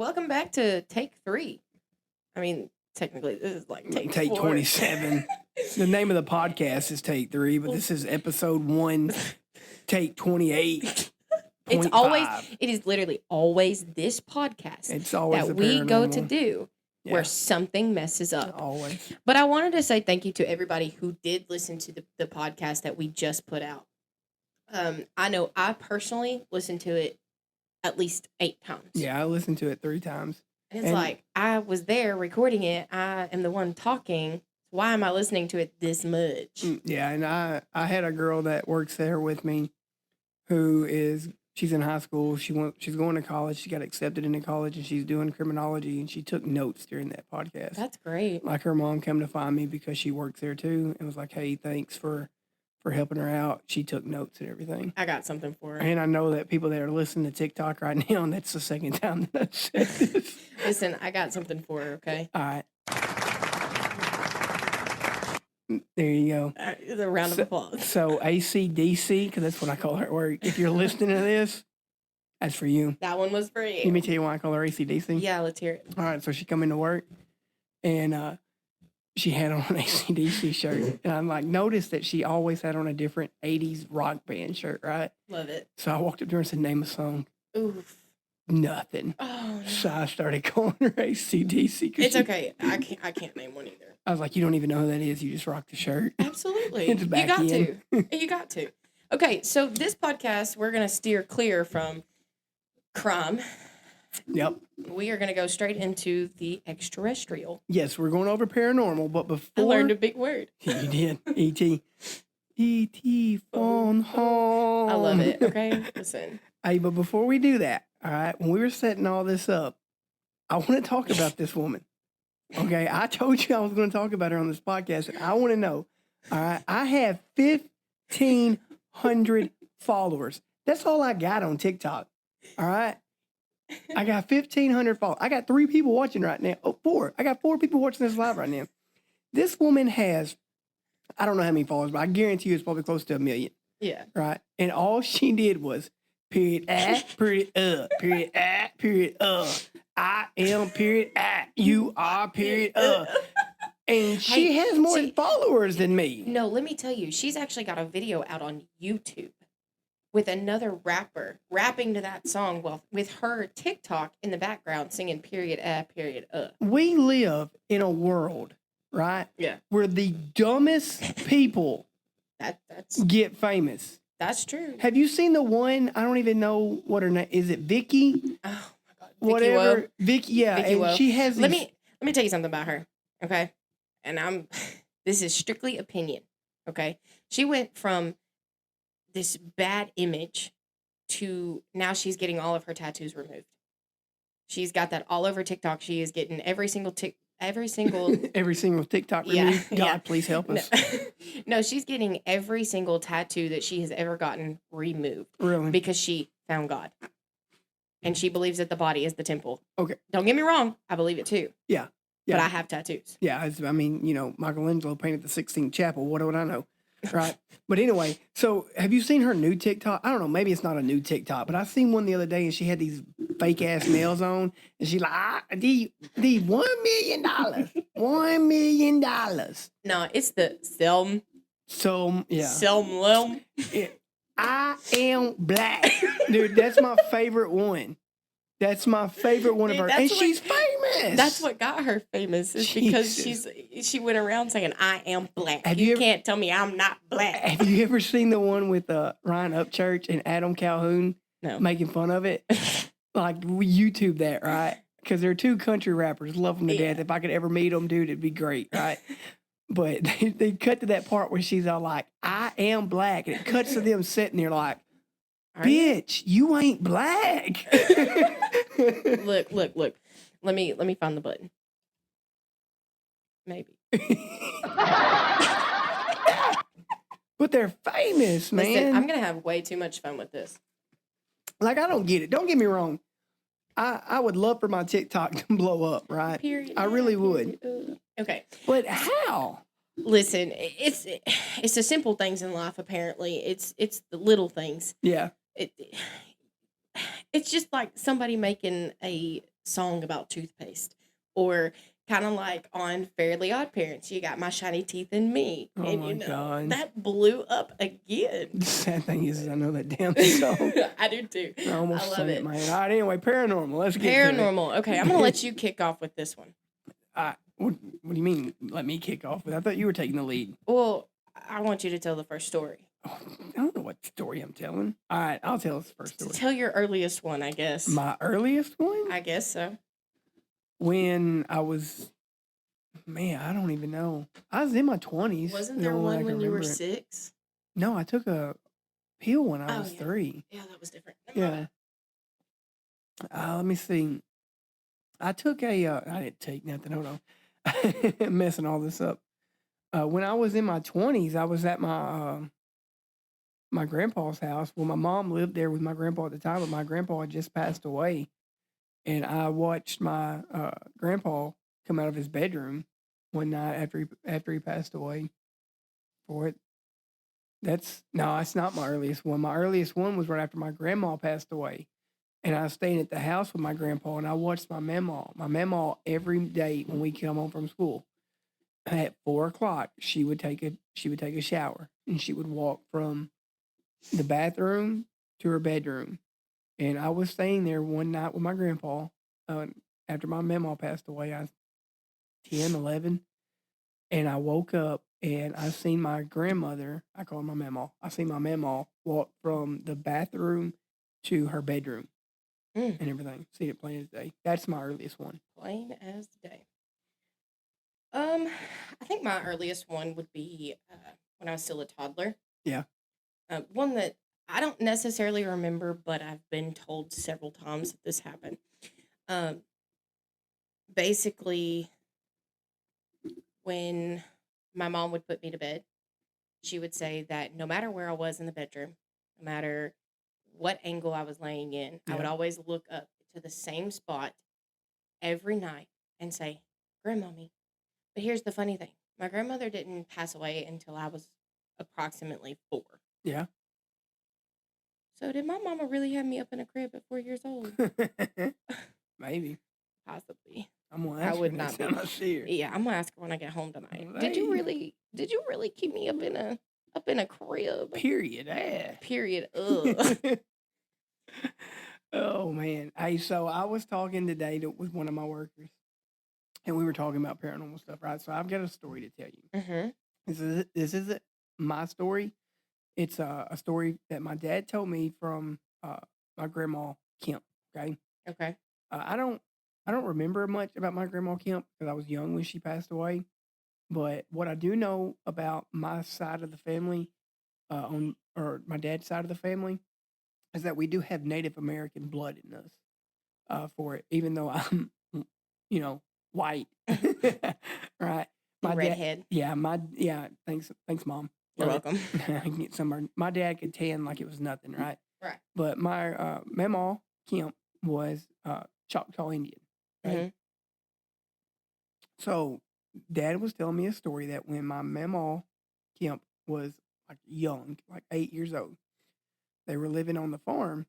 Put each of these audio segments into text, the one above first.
Welcome back to take 3. I mean, technically, this is like take 4. 27. The name of the podcast is Take 3, but this is episode 1, take 28. It is literally always this podcast It's always that we go to do where something messes up. Always. But I wanted to say thank you to everybody who did listen to the podcast that we just put out. I know I personally listened to it at least 8 times. Yeah, I listened to it 3 times. And it's like, I was there recording it. I am the one talking. Why am I listening to it this much? Yeah, and I had a girl that works there with me she's in high school. She's going to college. She got accepted into college, and she's doing criminology, and she took notes during that podcast. That's great. Like, her mom came to find me because she works there too and was like, hey, thanks for helping her out. She took notes and everything. I got something for her. And I know that people that are listening to TikTok right now, and that's the second time that I've said this. Listen, I got something for her, okay? All right. There you go. It's a round of applause. So AC/DC, because that's what I call her at work. If you're listening to this, that's for you. That one was for you. Let me tell you why I call her AC/DC. Yeah, let's hear it. All right, so she come into work, and she had on an AC/DC shirt. And I'm like, notice that she always had on a different 80s rock band shirt, right? Love it. So I walked up to her and said, name a song. Oof. Nothing. Oh, no. So I started calling her AC/DC. It's okay. I can't name one either. I was like, you don't even know who that is. You just rock the shirt. Absolutely. It's back to. You got to. Okay, so this podcast, we're going to steer clear from crime. Yep. We are going to go straight into the extraterrestrial. Yes, we're going over paranormal, but before... I learned a big word. You did. E.T. E.T. phone home. I love it, okay? Listen. Hey, but before we do that, all right, when we were setting all this up, I want to talk about this woman. Okay, I told you I was going to talk about her on this podcast, and I want to know, all right, I have 1,500 followers. That's all I got on TikTok, all right? I got 1,500 followers. I got 3 people watching right now. Oh, 4. I got 4 people watching this live right now. This woman has, I don't know how many followers, but I guarantee you it's probably close to 1 million. Yeah. Right? And all she did was period, period, period, I am, period, you are, period, And she has more followers than me. No, let me tell you, she's actually got a video out on YouTube with another rapper rapping to that song with her TikTok in the background singing period, period, We live in a world, right? Yeah. Where the dumbest people get famous. That's true. Have you seen the one? I don't even know what her name is. It Vicky? Oh my God, whatever. Vicky, yeah. Vicky Woe. She has. Let me tell you something about her, okay? And this is strictly opinion, okay? She went from this bad image to now she's getting all of her tattoos removed. She's got that all over TikTok. She is getting every single TikTok removed. God, please help us. No, she's getting every single tattoo that she has ever gotten removed. Really? Because she found God. And she believes that the body is the temple. Okay. Don't get me wrong. I believe it too. Yeah. But I have tattoos. Yeah. I mean, Michelangelo painted the Sixtine Chapel. What would I know? Right. But anyway, so have you seen her new TikTok? I don't know. Maybe it's not a new TikTok, but I seen one the other day and she had these fake ass nails on. And she's like, the $1 million. $1 million. No, it's the Selm. Yeah. Selm. I am black. Dude, that's my favorite one. That's my favorite one of her. And she's famous. That's what got her famous is because she went around saying, I am black. You can't tell me I'm not black. Have you ever seen the one with Ryan Upchurch and Adam Calhoun making fun of it? Like, we YouTube that, right? Because they're 2 country rappers. Love them to death. If I could ever meet them, dude, it'd be great, right? But they cut to that part where she's all like, I am black. And it cuts to them sitting there like, bitch, you ain't black. Look. Let me find the button. Maybe. But they're famous, man. Listen, I'm going to have way too much fun with this. Like, I don't get it. Don't get me wrong. I would love for my TikTok to blow up, right? Period. I really would. Okay. But how? Listen, it's the simple things in life, apparently. It's the little things. Yeah. It's just like somebody making a song about toothpaste. Or kind of like on Fairly Odd Parents, you got My Shiny Teeth and Me. Oh And my God. that blew up again. The sad thing is I know that damn song. I do too. I almost love sung it it. in my head. All right, anyway, Paranormal. Let's get to it. Paranormal. Okay, I'm going to let you kick off with this one. What do you mean, let me kick off with? I thought you were taking the lead. Well, I want you to tell the first story. Oh, I don't know what story I'm telling. All right, I'll tell us the first story. Tell your earliest one, I guess. My earliest one? I guess so. When I was, man, I don't even know. I was in my 20s. Wasn't there one when you were 6? No, I took a pill when I was 3. Yeah, that was different. Yeah. Let me see. I took I didn't take nothing. Hold on. I'm messing all this up. When I was in my 20s, I was at my my grandpa's house. Well, my mom lived there with my grandpa at the time, but my grandpa had just passed away. And I watched my grandpa come out of his bedroom one night after he passed away. For it, that's not my earliest one. My earliest one was right after my grandma passed away, and I was staying at the house with my grandpa, and I watched my mamaw. My mamaw every day when we come home from school at 4:00, she would take a shower, and she would walk from the bathroom to her bedroom. And I was staying there one night with my grandpa after my mamaw passed away. I was 10, 11, and I woke up and I seen my grandmother. I call her my mamaw. I seen my mamaw walk from the bathroom to her bedroom and everything. See it plain as day. That's my earliest one. Plain as day. I think my earliest one would be when I was still a toddler. Yeah. One that I don't necessarily remember, but I've been told several times that this happened. Basically, when my mom would put me to bed, she would say that no matter where I was in the bedroom, no matter what angle I was laying in, I would always look up to the same spot every night and say, "Grandmommy." But here's the funny thing. My grandmother didn't pass away until I was approximately 4. Yeah. So did my mama really have me up in a crib at 4 years old? Maybe. Possibly. I'm gonna ask her next time I see her. Yeah, I'm gonna ask her when I get home tonight. Well, Did you really keep me up in a crib? Period. Period. Ugh. Oh man. Hey, so I was talking today with one of my workers, and we were talking about paranormal stuff, right? So I've got a story to tell you. Mm-hmm. This isn't my story. It's a story that my dad told me from my grandma Kemp. Okay. Okay. I don't remember much about my grandma Kemp because I was young when she passed away. But what I do know about my side of the family, or my dad's side of the family, is that we do have Native American blood in us. For it, even though I'm, white, right? My redhead. Thanks, Mom. You're welcome. I can get some. My dad could tan like it was nothing, right? Right. But my Mamaw Kemp was Choctaw Indian. Right? Mm-hmm. So Dad was telling me a story that when my Mamaw Kemp was like young, like 8 years old, they were living on the farm,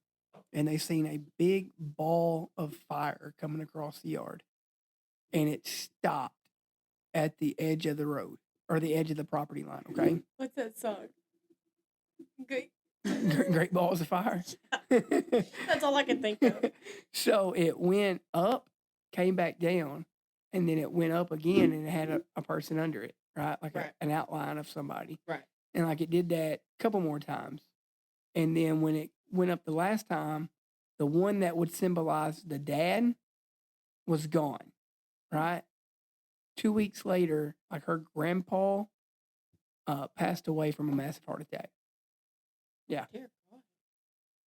and they seen a big ball of fire coming across the yard, and it stopped at the edge of the road or the edge of the property line. Okay. What's that song? Great balls of fire. That's all I can think of. So it went up, came back down, and then it went up again, and it had a person under it, right? Like an outline of somebody. Right. And like it did that a couple more times. And then when it went up the last time, the one that would symbolize the dad was gone, right? 2 weeks later, like her grandpa passed away from a massive heart attack. Yeah. Dear God.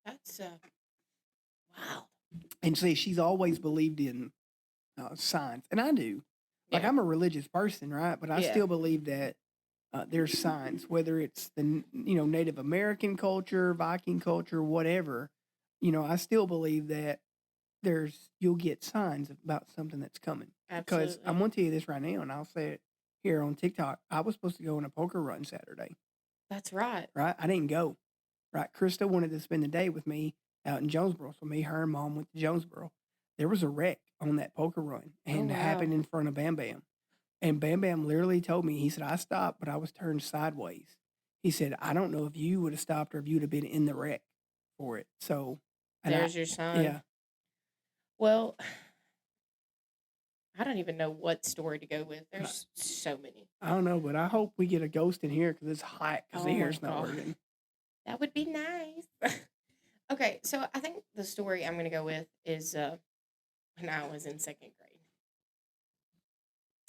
That's wow. And see, she's always believed in signs, and I do. Like I'm a religious person, right? But I still believe that there's signs, whether it's the Native American culture, Viking culture, whatever. I still believe that you'll get signs about something that's coming. Absolutely. Because I'm going to tell you this right now, and I'll say it here on TikTok. I was supposed to go on a poker run Saturday. That's right. Right? I didn't go. Right? Krista wanted to spend the day with me out in Jonesboro. So me, her, and Mom went to Jonesboro. There was a wreck on that poker run, Oh, and it happened wow. in front of Bam Bam. And Bam Bam literally told me, he said, I stopped, but I was turned sideways. He said, I don't know if you would have stopped or if you'd have been in the wreck for it. So, and There's your sign. yeah, Well, I don't even know what story to go with. There's so many. I don't know, but I hope we get a ghost in here because it's hot because the Oh my air's not God. working. That would be nice. Okay, so I think the story I'm going to go with is when I was in second grade.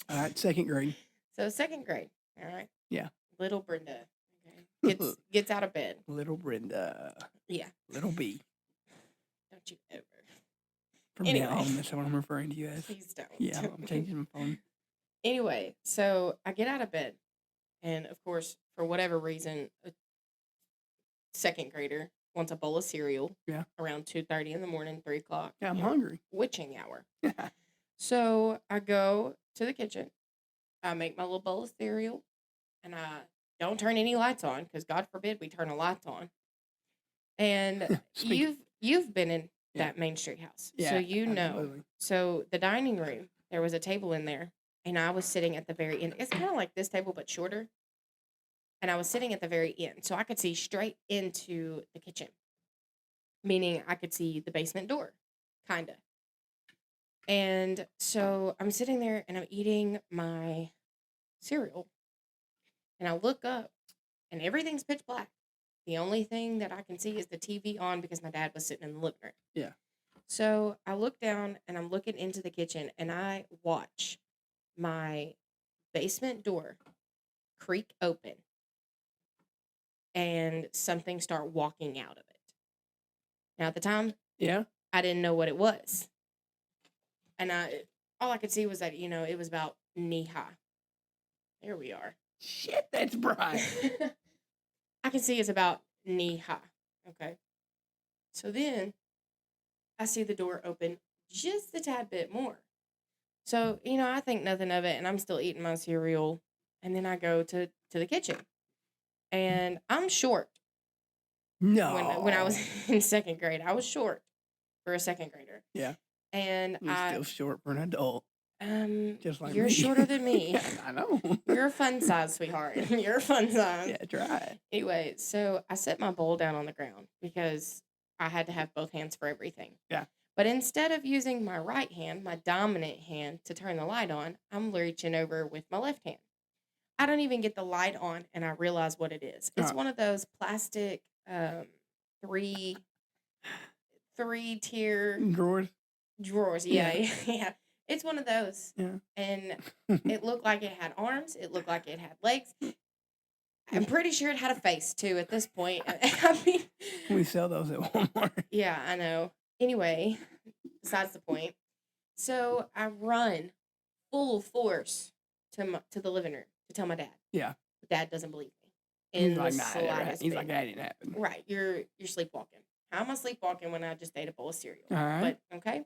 All right, second grade. So second grade, all right. Yeah. Little Brenda, okay, gets out of bed. Little Brenda. Yeah. Little B. Don't you ever. From Anyway. now on, that's what I'm referring to you as. Please don't. Yeah, I'm changing my phone. Anyway, so I get out of bed, and of course, for whatever reason, a second grader wants a bowl of cereal. Yeah. Around 2:30 in the morning, 3 o'clock. Yeah, I'm hungry. Witching hour. So I go to the kitchen. I make my little bowl of cereal, and I don't turn any lights on because God forbid we turn the lights on. And you've been in that Main Street house, so you know. Absolutely. So the dining room, there was a table in there, and I was sitting at the very end. It's kind of like this table but shorter. And I was sitting at the very end, so I could see straight into the kitchen, meaning I could see the basement door, kind of. And so I'm sitting there and I'm eating my cereal, and I look up, and everything's pitch black. The only thing that I can see is the TV on because my dad was sitting in the living room. Yeah. So I look down and I'm looking into the kitchen, and I watch my basement door creak open and something start walking out of it. Now at the time, I didn't know what it was. And all I could see was that, it was about knee high. There we are. Shit, that's bright. I can see it's about knee high. Okay. So then I see the door open just a tad bit more. So, I think nothing of it, and I'm still eating my cereal. And then I go to the kitchen. And I'm short. No. When I was in second grade, I was short for a second grader. Yeah. And You're still short for an adult. Just like you're me. Shorter than me. I know. You're a fun size, sweetheart. You're a fun size. Yeah, try. Anyway, so I set my bowl down on the ground because I had to have both hands for everything. Yeah. But instead of using my right hand, my dominant hand, to turn the light on, I'm reaching over with my left hand. I don't even get the light on, and I realize what it is. It's one of those plastic three-tier drawers. Yeah. Yeah. It's one of those. Yeah. And it looked like it had arms. It looked like it had legs. I'm pretty sure it had a face, too, at this point. I mean, we sell those at Walmart. Yeah, I know. Anyway, besides the point. So I run full force to the living room to tell my dad. Yeah. But Dad doesn't believe me. He's like, that didn't happen. Right. You're sleepwalking. How am I sleepwalking when I just ate a bowl of cereal? All right. But, okay.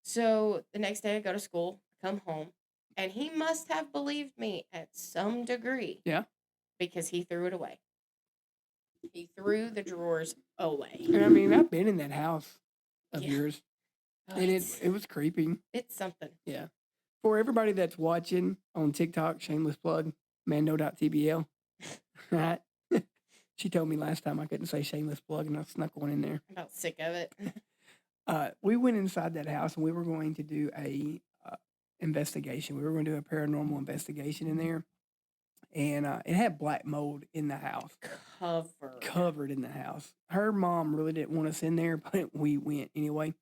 So the next day I go to school, come home, and he must have believed me at some degree. Yeah. Because he threw it away. He threw the drawers away. And I mean, I've been in that house of yours. Oh, and it was creepy. It's something. Yeah. For everybody that's watching on TikTok, shameless plug, mando.tbl, right? She told me last time I couldn't say shameless plug, and I snuck one in there. I'm about sick of it. We went inside that house, and we were going to do a investigation. We were going to do a paranormal investigation in there. And it had black mold in the house. Covered in the house. Her mom really didn't want us in there, but we went anyway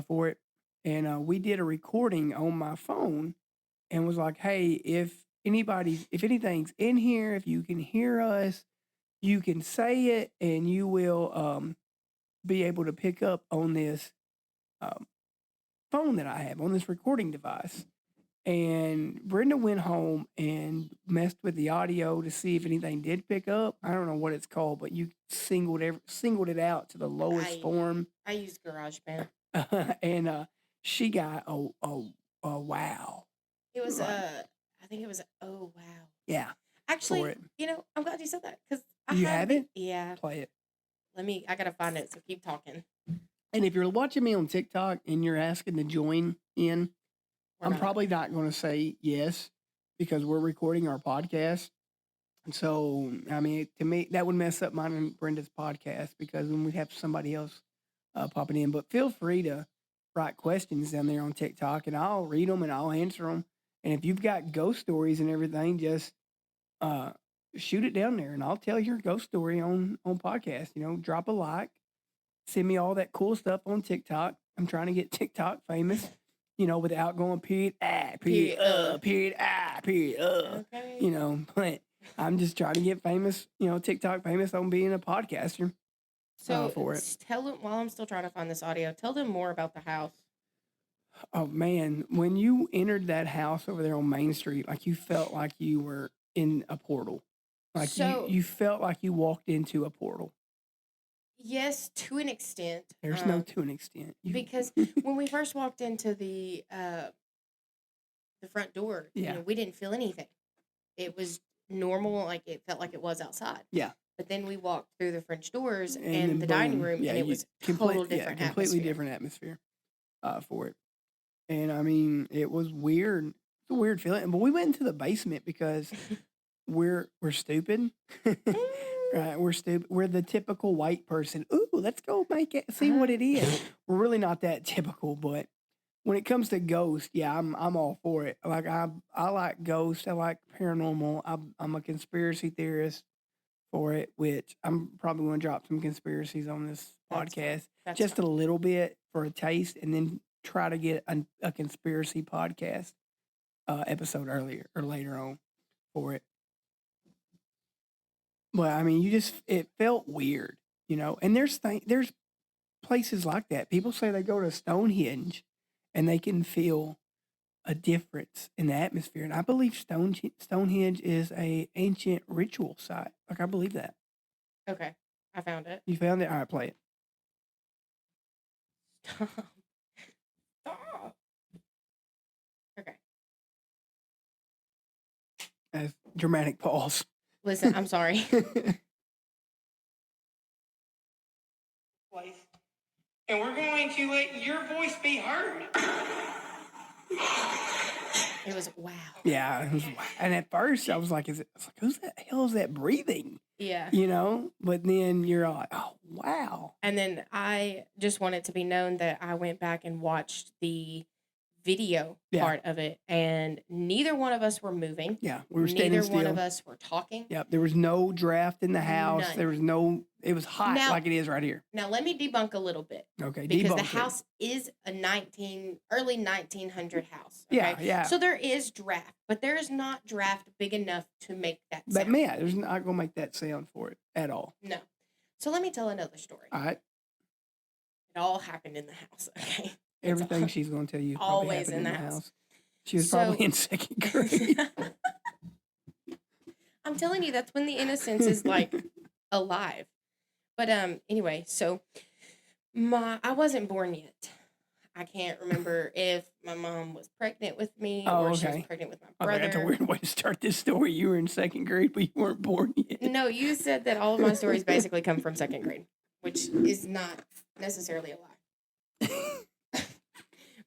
for it. And we did a recording on my phone and was like, hey, if anything's in here, if you can hear us, you can say it and you will be able to pick up on this phone that I have, on this recording device. And Brenda went home and messed with the audio to see if anything did pick up. I don't know what it's called, but you singled it out to the lowest form. I used GarageBand. And she got a wow. It was I think it was oh wow. Yeah. Actually, I'm glad you said that because you have it. Yeah. Play it. I gotta find it. So keep talking. And if you're watching me on TikTok and you're asking to join in, I'm probably not going to say yes because we're recording our podcast. And so, I mean, to me, that would mess up mine and Brenda's podcast because then we'd have somebody else popping in. But feel free to write questions down there on TikTok and I'll read them and I'll answer them. And if you've got ghost stories and everything, just shoot it down there and I'll tell your ghost story on podcast. You know, drop a like, send me all that cool stuff on TikTok. I'm trying to get TikTok famous, you know, without going period, period, period, period, Okay. you know, but I'm just trying to get famous, you know, TikTok famous on being a podcaster. So for it. tell them, while I'm still trying to find this audio, tell them more about the house. Oh man, when you entered that house over there on Main Street, like you felt like you were in a portal. Like So- you felt like you walked into a portal. Yes, to an extent. There's no to an extent. Because when we first walked into the front door, Yeah. you know, we didn't feel anything. It was normal, like it felt like it was outside. Yeah. But then we walked through the French doors and then the dining boom. room, Yeah, and it was completely different atmosphere for it. And I mean, it was weird. It's a weird feeling. But we went into the basement because we're stupid. Right, we're stupid. We're the typical white person. Ooh, let's go see what it is. We're really not that typical, but when it comes to ghosts, yeah, I'm all for it. Like I like ghosts. I like paranormal. I'm a conspiracy theorist for it, which I'm probably going to drop some conspiracies on this podcast, just a little bit for a taste, and then try to get a conspiracy podcast episode earlier or later on for it. But I mean, it felt weird, you know. And there's places like that. People say they go to Stonehenge and they can feel a difference in the atmosphere. And I believe Stonehenge is a ancient ritual site. Like I believe that. Okay, I found it. You found it? All right, play it. Stop. Stop. Okay. As dramatic pause. Listen, I'm sorry. And we're going to let your voice be heard. It was wow. Yeah, it was wow. And at first I was like, who's the hell is that breathing? Yeah. You know? But then you're like, oh wow. And then I just want it to be known that I went back and watched the video part of it, and neither one of us were moving. Yeah, we were standing still. Neither one of us were talking. Yep, there was no draft in the house. None. There was no. It was hot like it is right here. Now let me debunk a little bit. Okay, because debunk the house is a early 1900 house. Okay? Yeah. So there is draft, but there is not draft big enough to make that sound. But man, there's not gonna make that sound for it at all. No. So let me tell another story. All right. It all happened in the house. Okay. Everything she's going to tell you always in the house. She was probably in second grade. I'm telling you, that's when the innocence is like alive. But anyway, so I wasn't born yet. I can't remember if my mom was pregnant with me or she was pregnant with my brother. That's a weird way to start this story. You were in second grade, but you weren't born yet. No, you said that all of my stories basically come from second grade, which is not necessarily a lie.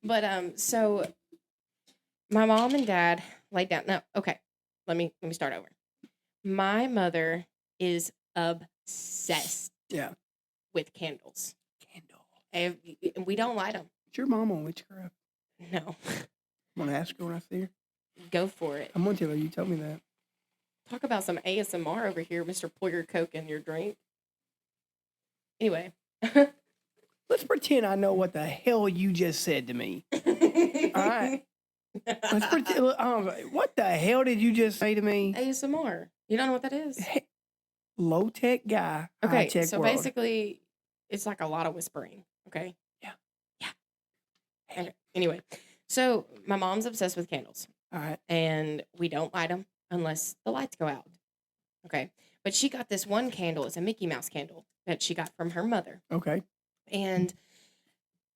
But so my mom and dad laid down. No, okay. Let me start over. My mother is obsessed. Yeah. With candles. And we don't light them. Is your mom on witchcraft? No. I'm gonna ask her when I see her. Go for it. I'm gonna tell her you told me that. Talk about some ASMR over here, Mr. Pour your Coke in your drink. Anyway. Let's pretend I know what the hell you just said to me. All right. Let's pretend. What the hell did you just say to me? ASMR. You don't know what that is? Low tech guy. Okay, so world. Basically, it's like a lot of whispering. Okay. Yeah. Okay. Anyway, so my mom's obsessed with candles. All right. And we don't light them unless the lights go out. Okay. But she got this one candle. It's a Mickey Mouse candle that she got from her mother. Okay. And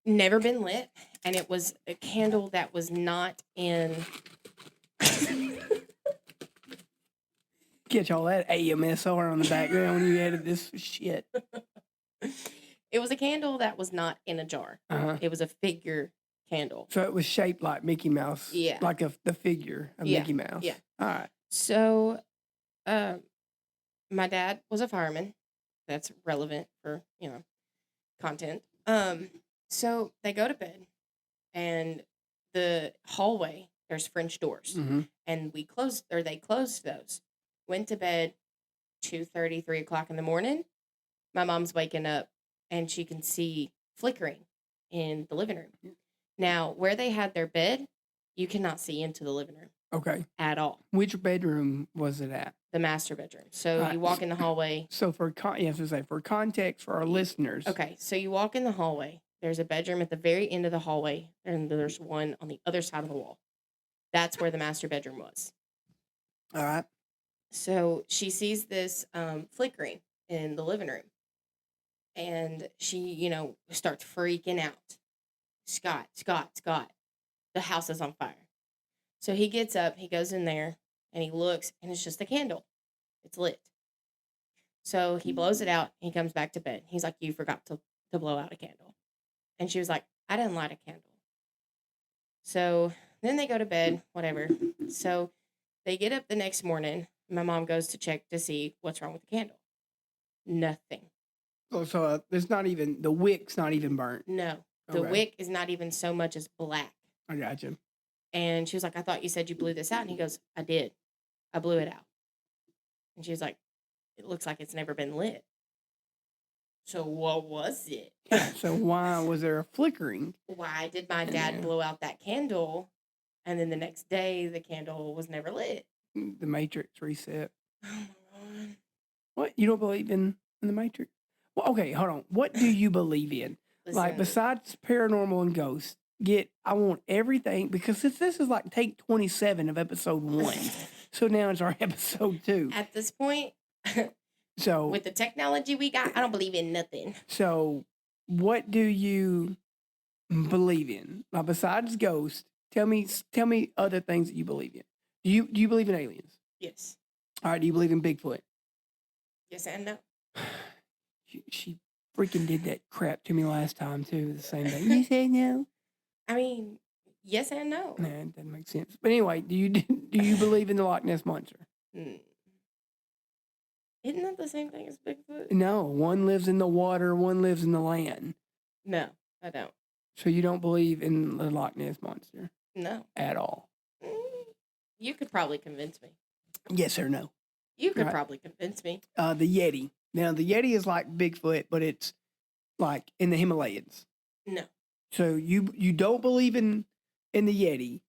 never been lit. And it was a candle that was not in. Catch all that AMSR on the background when you added this shit. It was a candle that was not in a jar. It was a figure candle. So it was shaped like Mickey Mouse. Yeah. Like the figure of Mickey Mouse. Yeah. All right. So, my dad was a fireman. That's relevant for, content. So they go to bed, and the hallway, there's French doors. And they closed those. Went to bed 2:30, 3 o'clock in the morning. My mom's waking up, and she can see flickering in the living room. Now, where they had their bed, you cannot see into the living room. Okay. At all. Which bedroom was it at? The master bedroom. So you walk in the hallway. So for context for our listeners. Okay, so you walk in the hallway. There's a bedroom at the very end of the hallway, and there's one on the other side of the wall. That's where the master bedroom was. All right. So she sees this flickering in the living room, and she, starts freaking out. Scott, the house is on fire. So he gets up, he goes in there, and he looks, and it's just a candle. It's lit. So he blows it out, and he comes back to bed. He's like, you forgot to blow out a candle. And she was like, I didn't light a candle. So then they go to bed, whatever. So they get up the next morning. My mom goes to check to see what's wrong with the candle. Nothing. Oh, so there's not even, the wick's not even burnt. No. The wick is not even so much as black. I got you. And she was like, I thought you said you blew this out. And he goes, I did. I blew it out. And she was like, it looks like it's never been lit. So what was it? So why was there a flickering? Why did my dad blow out that candle, and then the next day the candle was never lit? The Matrix reset. Oh my God. What? You don't believe in the Matrix? Well, okay, hold on. What do you believe in? Listen, like besides paranormal and ghosts, I want everything, because this is like take 27 of episode 1. So now it's our episode 2. At this point, so with the technology we got, I don't believe in nothing. So what do you believe in? Now, besides ghosts, tell me other things that you believe in. Do you believe in aliens? Yes. All right, do you believe in Bigfoot? Yes and no. She freaking did that crap to me last time too. The same thing. You said no. I mean, yes and no. Nah, it doesn't make sense. But anyway, do you believe in the Loch Ness Monster? Isn't that the same thing as Bigfoot? No, one lives in the water, one lives in the land. No, I don't. So you don't believe in the Loch Ness Monster? No. At all? You could probably convince me. Yes or no? You could probably convince me. The Yeti. Now, the Yeti is like Bigfoot, but it's like in the Himalayas. No. So you don't believe in the Yeti,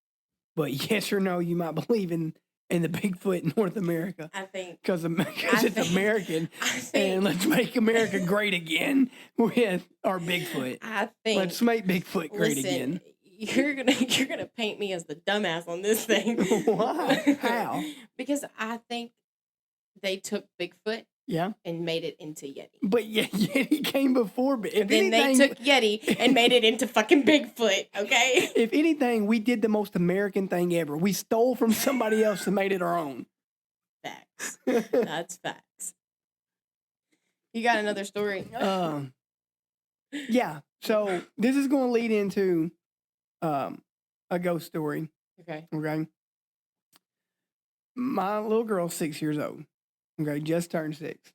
but yes or no, you might believe in the Bigfoot in North America. I think. Because it's American. And let's make America great again with our Bigfoot. I think. Let's make Bigfoot great again. You're gonna paint me as the dumbass on this thing. Why? How? Because I think they took Bigfoot and made it into Yeti. But Yeti came before. Then they took Yeti and made it into fucking Bigfoot, okay? If anything, we did the most American thing ever. We stole from somebody else and made it our own. Facts. That's facts. You got another story? Yeah. So this is going to lead into a ghost story. Okay. Okay. My little girl's 6 years old. Okay, just turned 6.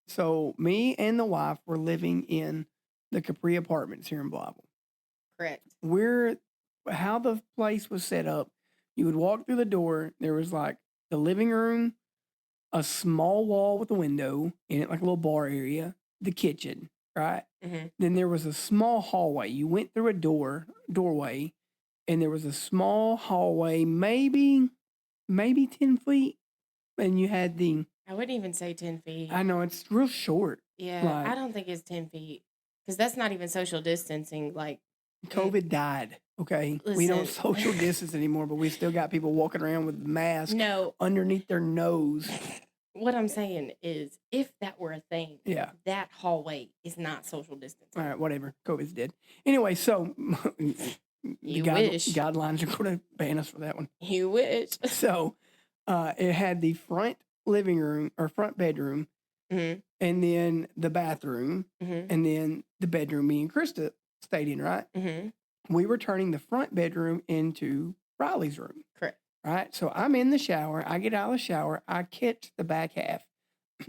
So me and the wife were living in the Capri Apartments here in Blytheville. Correct. How the place was set up, you would walk through the door, there was like the living room, a small wall with a window in it, like a little bar area, the kitchen, right? Mm-hmm. Then there was a small hallway. You went through a doorway, and there was a small hallway, maybe 10 feet, and you had I wouldn't even say 10 feet. I know, it's real short. Yeah, I don't think it's 10 feet. Because that's not even social distancing. Like, COVID died, okay? Listen. We don't social distance anymore, but we still got people walking around with masks underneath their nose. What I'm saying is, if that were a thing, that hallway is not social distancing. All right, whatever. COVID's dead. Anyway, so you wish. Guidelines are going to ban us for that one. You wish. So it had the front living room or front bedroom Mm-hmm. and then the bathroom, Mm-hmm. and then the bedroom me and Krista stayed in, right? Mm-hmm. We were turning the front bedroom into Riley's room, Correct. right? So I'm in the shower. I get out of the shower. I catch the back half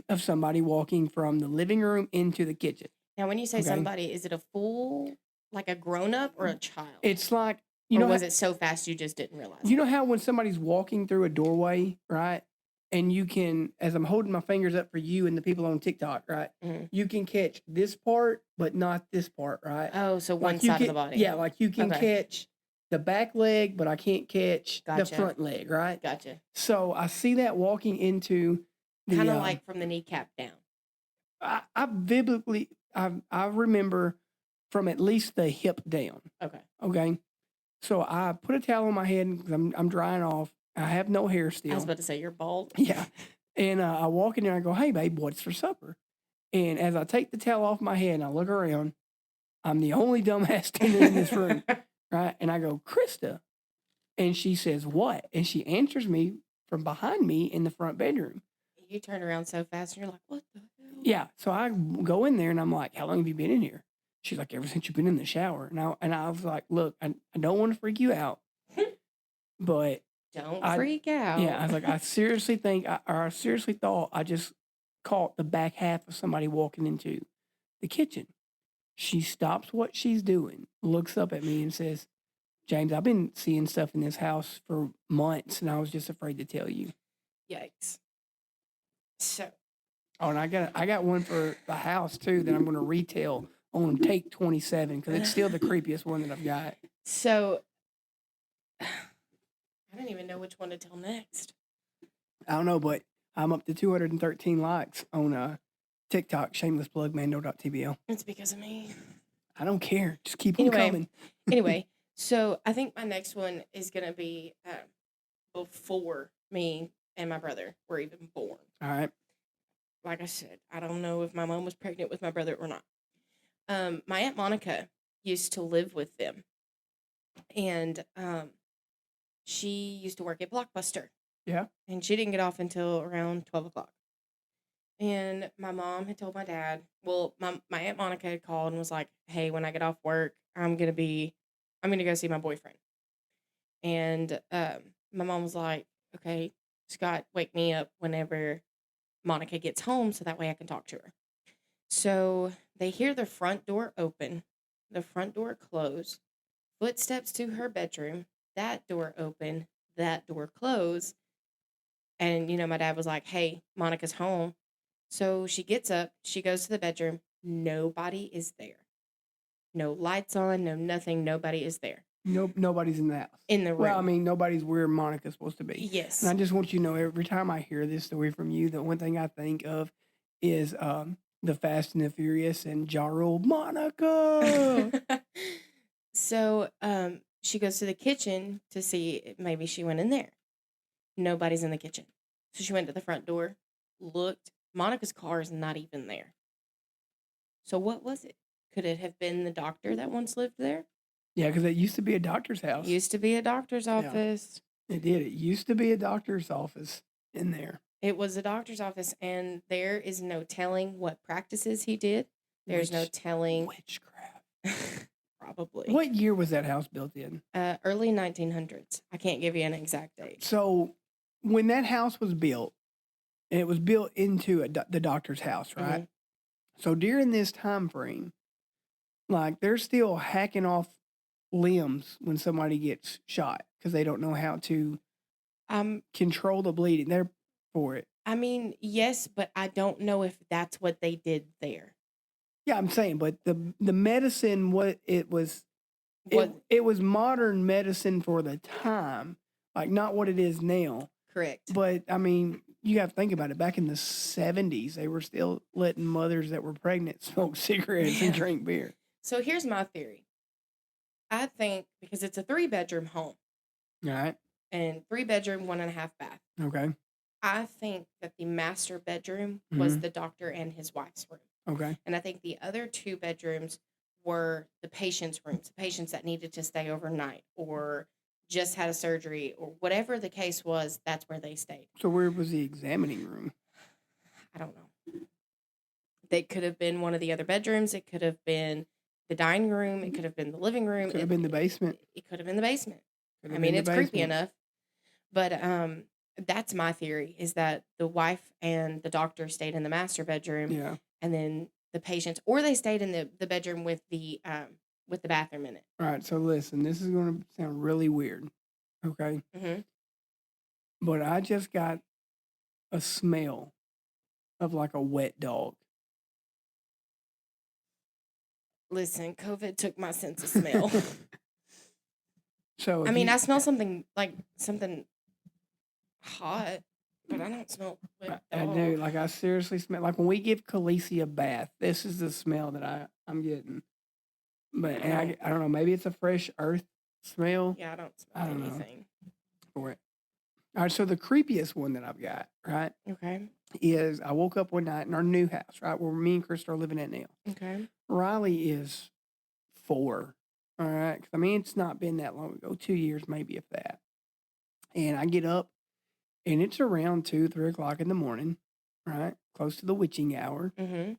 of somebody walking from the living room into the kitchen. Now, when you say Okay. somebody, is it a full, like a grown-up or a child? It's like, or was it so fast you just didn't realize you know how when somebody's walking through a doorway, right? And you can, as I'm holding my fingers up for you and the people on TikTok, right? Mm-hmm. You can catch this part, but not this part, right? Oh, so one Like you side of can, the body. yeah, like you can Okay. catch the back leg, but I can't catch the Gotcha. front leg, right? Gotcha. So I see that walking into the Kind of like from the kneecap down. I remember from at least the hip down. Okay. Okay. So I put a towel on my head because I'm drying off. I have no hair still. I was about to say you're bald. Yeah. And I walk in there and I go, "Hey, babe, what's for supper?" And as I take the towel off my head and I look around, I'm the only dumbass standing in this room, right? And I go, "Krista," and she says, "What?" And she answers me from behind me in the front bedroom. You turn around so fast and you're like, "What the hell?" Yeah. So I go in there and I'm like, "How long have you been in here?" She's like, "Ever since you've been in the shower." And I was like, "Look, I don't want to freak you out, but don't freak out." Yeah, I was like, I seriously thought I just caught the back half of somebody walking into the kitchen. She stops what she's doing, looks up at me and says, "James, I've been seeing stuff in this house for months and I was just afraid to tell you." Yikes. So. Oh, and I got one for the house too that I'm going to retail on take 27 because it's still the creepiest one that I've got. So, I don't even know which one to tell next. I don't know, but I'm up to 213 likes on TikTok, shameless plug, mando.tbl. It's because of me. I don't care. Just keep them coming. Anyway, so I think my next one is going to be before me and my brother were even born. All right. Like I said, I don't know if my mom was pregnant with my brother or not. My Aunt Monica used to live with them. And she used to work at Blockbuster. Yeah. And she didn't get off until around 12 o'clock. And my mom had told my dad, well, my Aunt Monica had called and was like, "Hey, when I get off work, I'm going to go see my boyfriend." And my mom was like, "Okay, Scott, wake me up whenever Monica gets home so that way I can talk to her." So they hear the front door open, the front door close, footsteps to her bedroom, that door open, that door close. And, my dad was like, "Hey, Monica's home." So she gets up, she goes to the bedroom. Nobody is there. No lights on, no nothing. Nobody is there. Nobody's in the house. In the room. Well, I mean, nobody's where Monica's supposed to be. Yes. And I just want you to know, every time I hear this story from you, the one thing I think of is the Fast and the Furious and Ja Rule, "Monica." So she goes to the kitchen to see if maybe she went in there. Nobody's in the kitchen. So she went to the front door, looked. Monica's car is not even there. So what was it? Could it have been the doctor that once lived there? Yeah, because it used to be a doctor's house. It used to be a doctor's office. Yeah, it did. It used to be a doctor's office in there. It was a doctor's office, and there is no telling what practices he did. There's no telling. Witchcraft. Probably. What year was that house built in? Early 1900s. I can't give you an exact date. So when that house was built, and it was built into the doctor's house, right? Mm-hmm. So during this time frame, like they're still hacking off limbs when somebody gets shot because they don't know how to control the bleeding. They're for it. I mean, yes, but I don't know if that's what they did there. Yeah, I'm saying, but the medicine, it was modern medicine for the time, like not what it is now. Correct. But I mean, you have to think about it. Back in the 70s, they were still letting mothers that were pregnant smoke cigarettes and drink beer. So here's my theory. I think because it's a 3-bedroom home. All right. And 3-bedroom, 1.5 bath. Okay. I think that the master bedroom was the doctor and his wife's room. Okay. And I think the other 2 bedrooms were the patient's rooms, the patients that needed to stay overnight or just had a surgery or whatever the case was, that's where they stayed. So where was the examining room? I don't know. They could have been one of the other bedrooms. It could have been the dining room. It could have been the living room. Could have been the basement. It could have been the basement. Could I have mean, been the it's creepy basement. enough. But that's my theory, is that the wife and the doctor stayed in the master bedroom, Yeah. and then the patients, or they stayed in the bedroom with the bathroom in it. All right. So listen, this is going to sound really weird. Okay. Mm-hmm. But I just got a smell of like a wet dog. Listen, COVID took my sense of smell. So I mean, I smell something hot, but I don't smell wet I dog. do. Like I seriously smell. Like when we give Khaleesi a bath, this is the smell that I'm getting. But and I don't know. Maybe it's a fresh earth smell. Yeah, I don't smell anything for it. All right. So the creepiest one that I've got, right? Okay. Is I woke up one night in our new house, right, where me and Krista are living at now. Okay. Riley is 4. All right. Because I mean, it's not been that long ago, 2 years maybe, if that. And I get up, and it's around 2, 3 o'clock in the morning, right, close to the witching hour. Mm-hmm.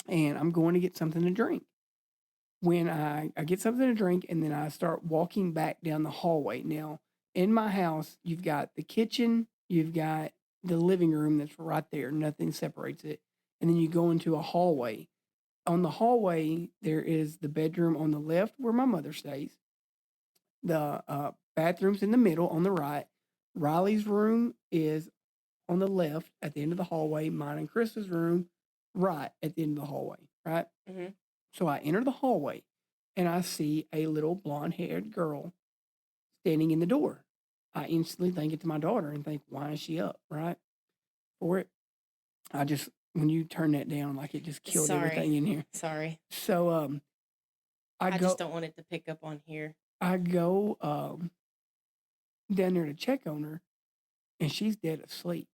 And I'm going to get something to drink. When I get something to drink, and then I start walking back down the hallway. Now, in my house, you've got the kitchen, you've got the living room that's right there. Nothing separates it. And then you go into a hallway. On the hallway, there is the bedroom on the left where my mother stays. The bathroom's in the middle on the right. Riley's room is on the left at the end of the hallway. Mine and Chris's room right at the end of the hallway, right? Mm-hmm. So I enter the hallway, and I see a little blonde-haired girl standing in the door. I instantly think it's my daughter and think, why is she up, right? For it. When you turn that down, like it just killed everything in here. Sorry. So I just don't want it to pick up on here. I go down there to check on her, and she's dead asleep.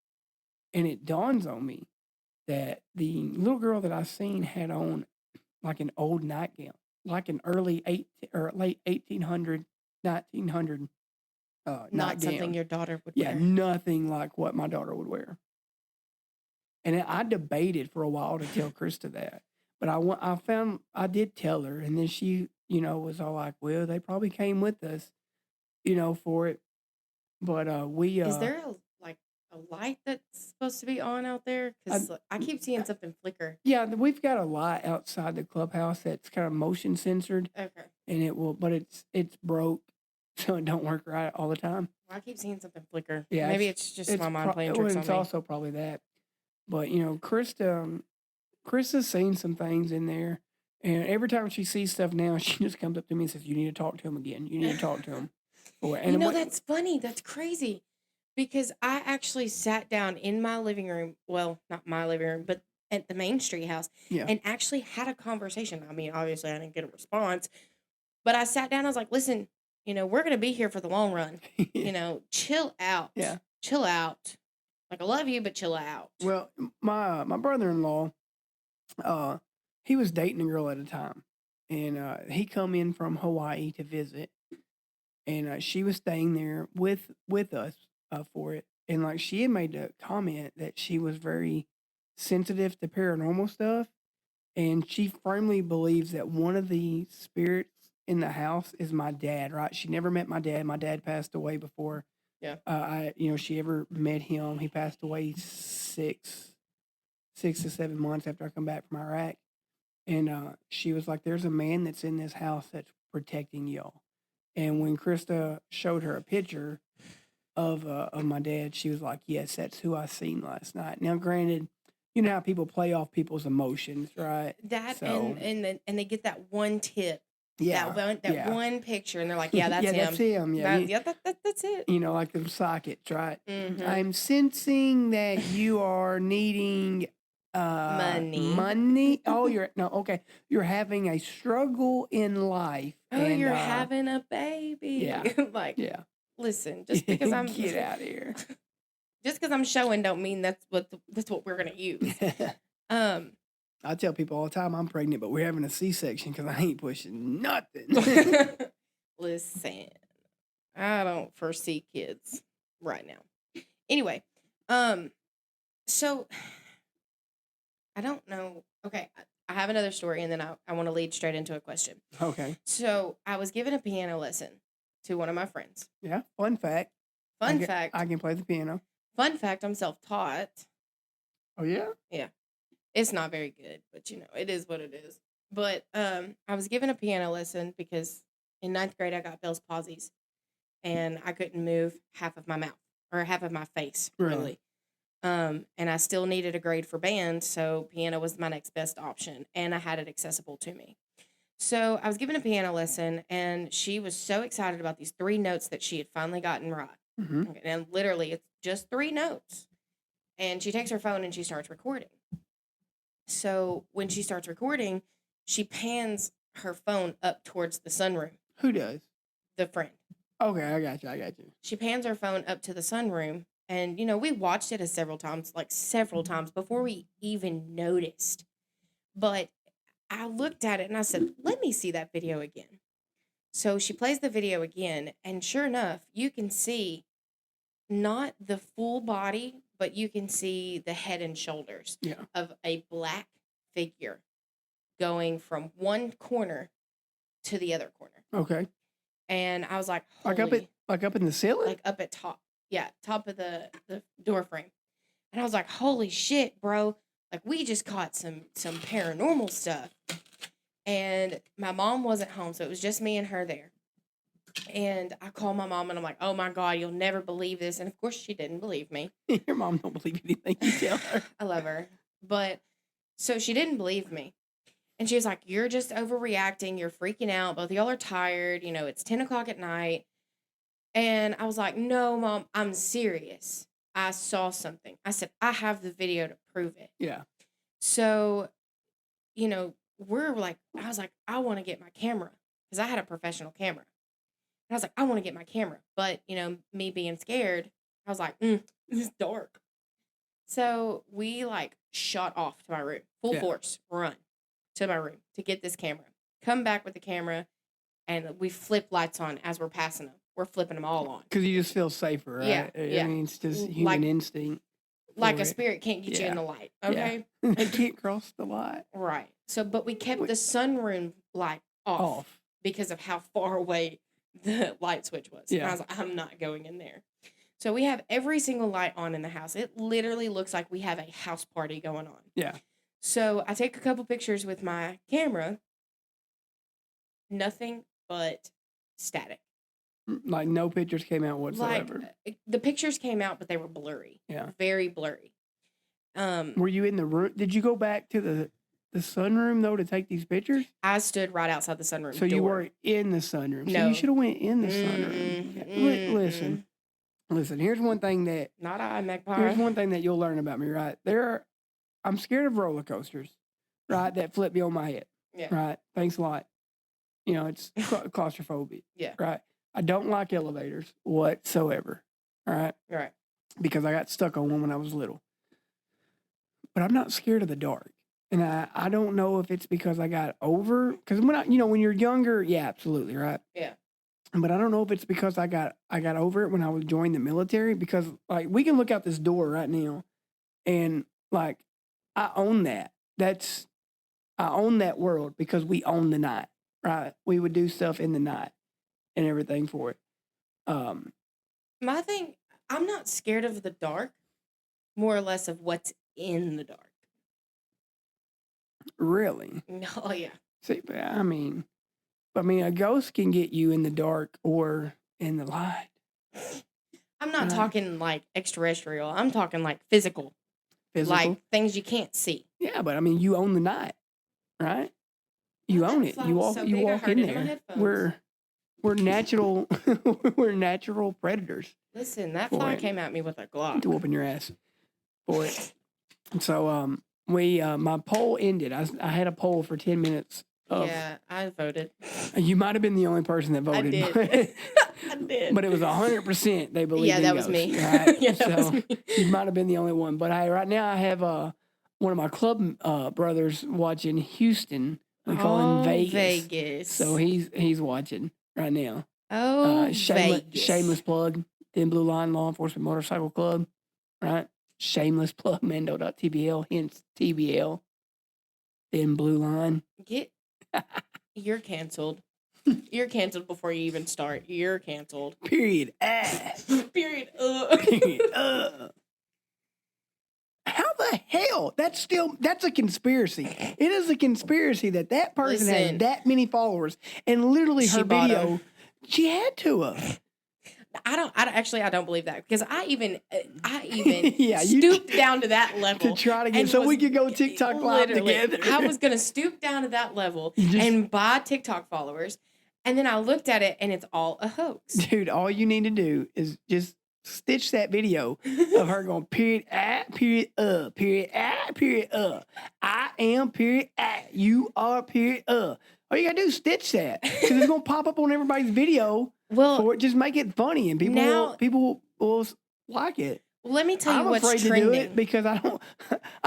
And it dawns on me that the little girl that I seen had on like an old nightgown, like an early late 1800, 1900 Not nightgown. something your daughter would Yeah, wear. nothing like what my daughter would wear. And I debated for a while to tell Krista that. But I did tell her, and then she, was all like, well, they probably came with us, for it. But Is there a light that's supposed to be on out there? Because I keep seeing something flicker. Yeah, we've got a light outside the clubhouse that's kind of motion censored. Okay. And but it's broke, so it don't work right all the time. Well, I keep seeing something flicker. Yeah, maybe it's just my mind playing tricks on me. It's also probably that. But Krista's seen some things in there, and every time she sees stuff now, she just comes up to me and says, "You need to talk to him again. You need to talk to him." That's funny. That's crazy. Because I actually sat down in my living room, well, not my living room, but at the Main Street house, and actually had a conversation. I mean, obviously, I didn't get a response, but I sat down. I was like, listen, we're going to be here for the long run. Chill out. Yeah. Chill out. Like, I love you, but chill out. Well, my brother-in-law, he was dating a girl at a time, and he come in from Hawaii to visit, and she was staying there with us for it. And like she had made a comment that she was very sensitive to paranormal stuff, and she firmly believes that one of the spirits in the house is my dad. Right? She never met my dad. My dad passed away before. Yeah. She ever met him. He passed away 6 to 7 months after I come back from Iraq. And she was like, "There's a man that's in this house that's protecting y'all." And when Krista showed her a picture of my dad, she was like, "Yes, that's who I seen last night." Now, granted, you know how people play off people's emotions, right? And they get that one tip, one picture, and they're like, "Yeah, that's him. That's him. Yeah, that's it." Like the psychics, right? Mm-hmm. I'm sensing that you are needing money. Oh, you're having a struggle in life. Oh, you're having a baby. Yeah. Listen, just because I'm get out of here. Just because I'm showing don't mean that's what we're gonna use. I tell people all the time I'm pregnant, but we're having a C-section because I ain't pushing nothing. Listen, I don't foresee kids right now. Anyway, so I don't know. Okay, I have another story, and then I want to lead straight into a question. Okay. So I was given a piano lesson to one of my friends. Yeah. Fun fact. Fun fact. I can play the piano. Fun fact. I'm self-taught. Oh yeah. Yeah. It's not very good, but it is what it is. But I was given a piano lesson because in ninth grade I got Bell's palsies, and I couldn't move half of my mouth or half of my face really. And I still needed a grade for band, so piano was my next best option, and I had it accessible to me. So I was given a piano lesson, and she was so excited about these 3 notes that she had finally gotten right. Mm-hmm. Okay, and literally, it's just 3 notes. And she takes her phone and she starts recording. So when she starts recording, she pans her phone up towards the sunroom. Who does? The friend. Okay, I got you. She pans her phone up to the sunroom, and we watched it several times before we even noticed. But I looked at it and I said, "Let me see that video again." So she plays the video again, and sure enough, you can see not the full body, but you can see the head and shoulders of a black figure going from one corner to the other corner. Okay. And I was like, holy, like up in the ceiling? Like up at top. Yeah, top of the door frame. And I was like, holy shit, bro. Like we just caught some paranormal stuff. And my mom wasn't home, so it was just me and her there. And I called my mom and I'm like, oh my God, you'll never believe this. And of course she didn't believe me. Your mom don't believe anything you tell her. I love her. But so she didn't believe me. And she was like, you're just overreacting. You're freaking out. Both of y'all are tired. It's 10 o'clock at night. And I was like, no, Mom, I'm serious. I saw something. I said, I have the video to prove it. Yeah. So, we're like, I was like, I want to get my camera because I had a professional camera. And I was like, I want to get my camera. But, me being scared, I was like, it's dark. So we shot off to my room, full force, run to my room to get this camera. Come back with the camera, and we flip lights on as we're passing them. We're flipping them all on. Because you just feel safer, right? Yeah. I mean, it's just human instinct. Like a spirit can't get you in the light, okay? Yeah. It can't cross the light. Right. So, but we kept the sunroom light off because of how far away the light switch was. Yeah. And I was like, I'm not going in there. So we have every single light on in the house. It literally looks like we have a house party going on. Yeah. So I take a couple pictures with my camera. Nothing but static. Like no pictures came out whatsoever. The pictures came out, but they were blurry. Yeah. Very blurry. Were you in the room? Did you go back to the sunroom though to take these pictures? I stood right outside the sunroom. So door. You weren't in the sunroom. No. So you should have went in the sunroom. Listen. Here's one thing that not I, Magpie. Here's one thing that you'll learn about me. Right I'm scared of roller coasters. Right, that flip me on my head. Yeah. Right. Thanks a lot. It's claustrophobic. Yeah. Right. I don't like elevators whatsoever. All right. Right. Because I got stuck on one when I was little. But I'm not scared of the dark. And I don't know if it's because I got over, because when you're younger, yeah, absolutely, right? Yeah. But I don't know if it's because I got over it when I was joining the military, because we can look out this door right now and I own that. I own that world because we own the night, right? We would do stuff in the night and everything for it. My thing, I'm not scared of the dark, more or less of what's in the dark. Really? Oh, yeah. See, I mean, a ghost can get you in the dark or in the light. I'm not talking extraterrestrial. I'm talking physical. Like things you can't see. Yeah, but you own the night, right? You own it. You walk in there. We're natural. We're natural predators. Listen, that fly came at me with a Glock. To whooping your ass for it. So my poll ended. I had a poll for 10 minutes. Yeah, I voted. You might have been the only person that voted. I did. I did. But it was 100% they believe. Yeah, that was me. Right? Yeah, that was me. You might have been the only one. But right now I have one of my club brothers watching Houston. We call him Vegas. So he's watching right now. Oh, Vegas. Shameless plug. Thin Blue Line Law Enforcement Motorcycle Club. Right? shameless plug Mando.tbl, hence TBL. Then Blue Line. You're canceled. You're canceled before you even start. You're canceled. Period. Period. Period. How the hell? That's a conspiracy. It is a conspiracy that person has that many followers, and literally her video, she had to have. I don't believe that, because I even stooped down to that level to try to get we could go TikTok live together. I was gonna stoop down to that level and buy TikTok followers, and then I looked at it and it's all a hoax. Dude, all you need to do is just stitch that video of her going period period period I am period you are period All you gotta do is stitch that, because it's gonna pop up on everybody's video. Well, just make it funny, and people will like it. Let me tell you what's trending. I'm afraid to do it because I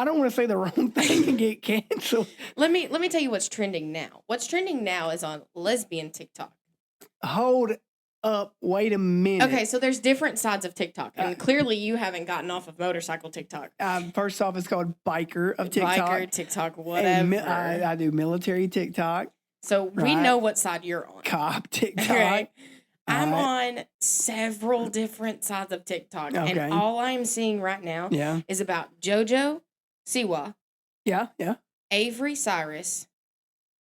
don't want to say the wrong thing and get canceled. Let me tell you what's trending now. What's trending now is on lesbian TikTok. Hold up, wait a minute. Okay, so there's different sides of TikTok, and clearly you haven't gotten off of motorcycle TikTok. First off, it's called biker of TikTok. Biker TikTok, whatever. I do military TikTok. So we know what side you're on. Cop TikTok. Right? I'm on several different sides of TikTok, and all I'm seeing right now is about JoJo Siwa. Yeah. Avery Cyrus,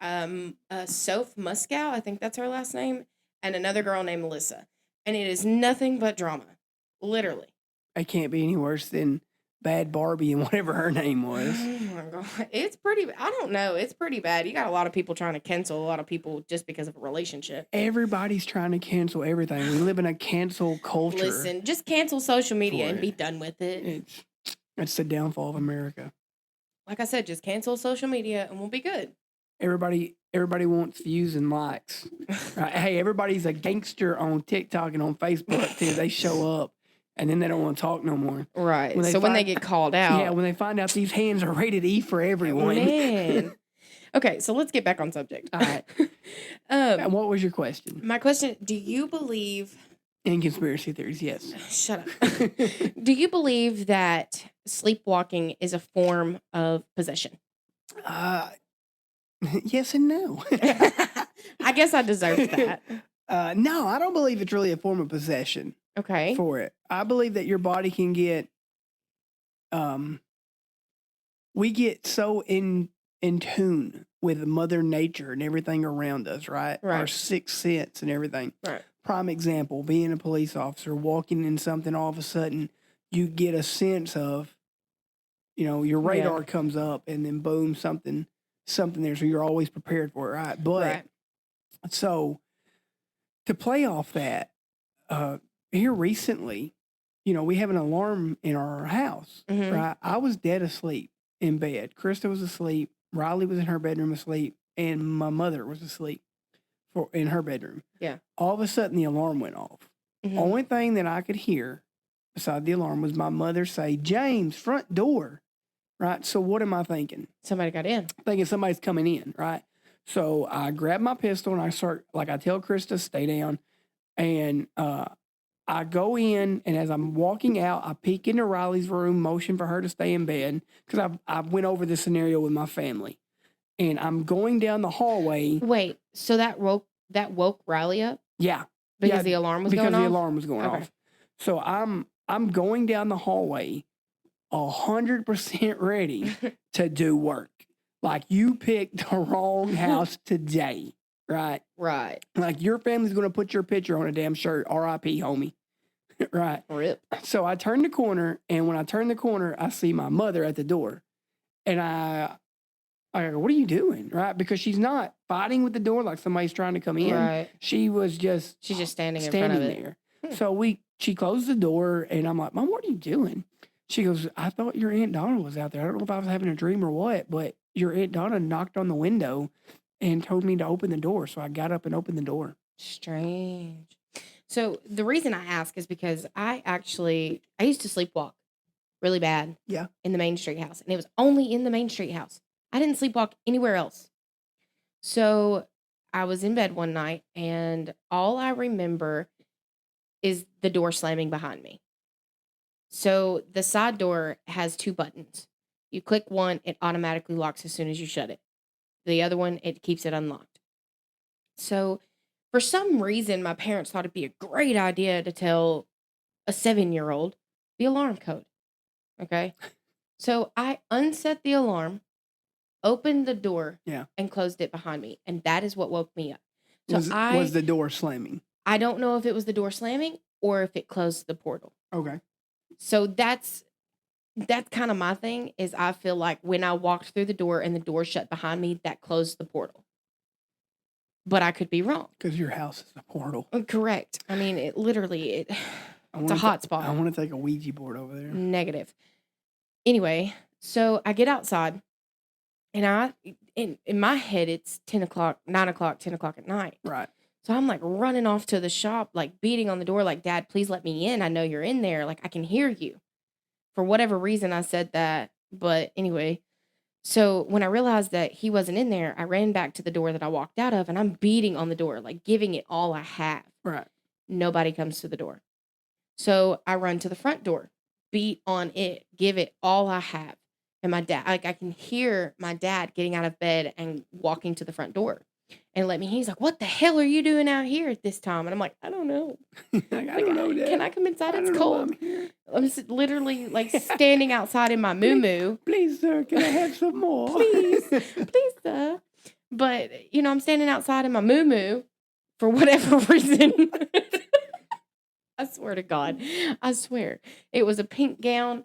Soph Muskow, I think that's her last name, and another girl named Melissa. And it is nothing but drama. Literally. It can't be any worse than Bad Barbie and whatever her name was. Oh my God. It's pretty, I don't know. It's pretty bad. You got a lot of people trying to cancel a lot of people just because of a relationship. Everybody's trying to cancel everything. We live in a cancel culture. Listen, just cancel social media and be done with it. It's the downfall of America. Like I said, just cancel social media and we'll be good. Everybody wants views and likes. Right? Hey, everybody's a gangster on TikTok and on Facebook too. They show up. And then they don't want to talk no more. Right. When they get called out. Yeah, when they find out these hands are rated E for everyone. Man. Okay, so let's get back on subject. All right. And what was your question? My question, do you believe... In conspiracy theories, yes. Shut up. Do you believe that sleepwalking is a form of possession? Yes and no. I guess I deserve that. No, I don't believe it's really a form of possession. Okay. For it. I believe that your body can get we get so in tune with Mother Nature and everything around us, right? Our sixth sense and everything. Right. Prime example, being a police officer, walking in something, all of a sudden you get a sense of, your radar comes up and then boom, something there. So you're always prepared for it, right? But so to play off that, here recently, we have an alarm in our house, right? I was dead asleep in bed. Krista was asleep. Riley was in her bedroom asleep. And my mother was asleep in her bedroom. Yeah. All of a sudden, the alarm went off. Only thing that I could hear beside the alarm was my mother say, "James, front door." Right? So what am I thinking? Somebody got in. Thinking somebody's coming in, right? So I grab my pistol and I tell Krista, stay down. And I go in, and as I'm walking out, I peek into Riley's room, motion for her to stay in bed, because I went over this scenario with my family. And I'm going down the hallway. Wait, so that woke Riley up? Yeah. Because the alarm was going off? Because the alarm was going off. So I'm going down the hallway 100% ready to do work. Like, you picked the wrong house today. Right. Right. Like, your family's going to put your picture on a damn shirt. R.I.P., homie. Right. Rip. So I turn the corner, and when I turn the corner, I see my mother at the door. And I go, "What are you doing?" Right? Because she's not fighting with the door like somebody's trying to come in. Right. She's just standing in front of it. There. So she closed the door, and I'm like, "Mom, what are you doing?" She goes, "I thought your Aunt Donna was out there. I don't know if I was having a dream or what, but your Aunt Donna knocked on the window and told me to open the door." So I got up and opened the door. Strange. So the reason I ask is because I used to sleepwalk really bad. Yeah. In the Main Street house. And it was only in the Main Street house. I didn't sleepwalk anywhere else. So I was in bed one night, and all I remember is the door slamming behind me. So the side door has 2 buttons. You click one, it automatically locks as soon as you shut it. The other one, it keeps it unlocked. So for some reason, my parents thought it'd be a great idea to tell a 7-year-old the alarm code. Okay. So I unset the alarm, opened the door, Yeah. and closed it behind me. And that is what woke me up. So Was the door slamming? I don't know if it was the door slamming or if it closed the portal. Okay. So that's kind of my thing is I feel like when I walked through the door and the door shut behind me, that closed the portal. But I could be wrong. Because your house is a portal. Correct. I mean, it's a hot spot. I want to take a Ouija board over there. Negative. Anyway, so I get outside and in my head, it's 10 o'clock, 9 o'clock, 10 o'clock at night. Right. So I'm like running off to the shop, like beating on the door, like, Dad, please let me in. I know you're in there. Like, I can hear you. For whatever reason, I said that. But anyway, so when I realized that he wasn't in there, I ran back to the door that I walked out of and I'm beating on the door, like giving it all I have. Right. Nobody comes to the door. So I run to the front door, beat on it, give it all I have. And my dad, like I can hear my dad getting out of bed and walking to the front door and let me. He's like, "What the hell are you doing out here at this time?" And I'm like, "I don't know. I don't know, Dad. Can I come inside? It's cold." I'm literally like standing outside in my moo-moo. Please, sir, can I have some more? Please, sir. But I'm standing outside in my moo-moo for whatever reason. I swear to God. I swear. It was a pink gown.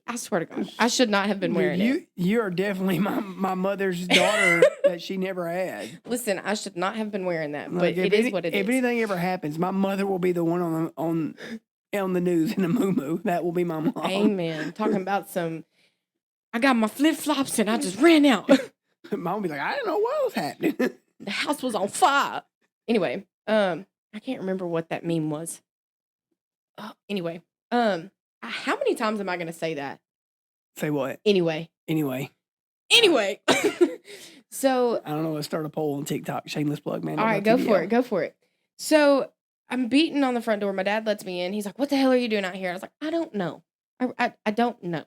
I swear to God. I should not have been wearing it. You are definitely my mother's daughter that she never had. Listen, I should not have been wearing that, but it is what it is. If anything ever happens, my mother will be the one on the news in a moo-moo. That will be my mom. Amen. Talking about I got my flip-flops and I just ran out. Mom will be like, I didn't know what was happening. The house was on fire. Anyway, I can't remember what that meme was. Anyway, how many times am I going to say that? Say what? Anyway. So I don't know. Let's start a poll on TikTok. Shameless plug, man. All right, go for it. So I'm beating on the front door. My dad lets me in. He's like, "What the hell are you doing out here?" I was like, "I don't know. I don't know."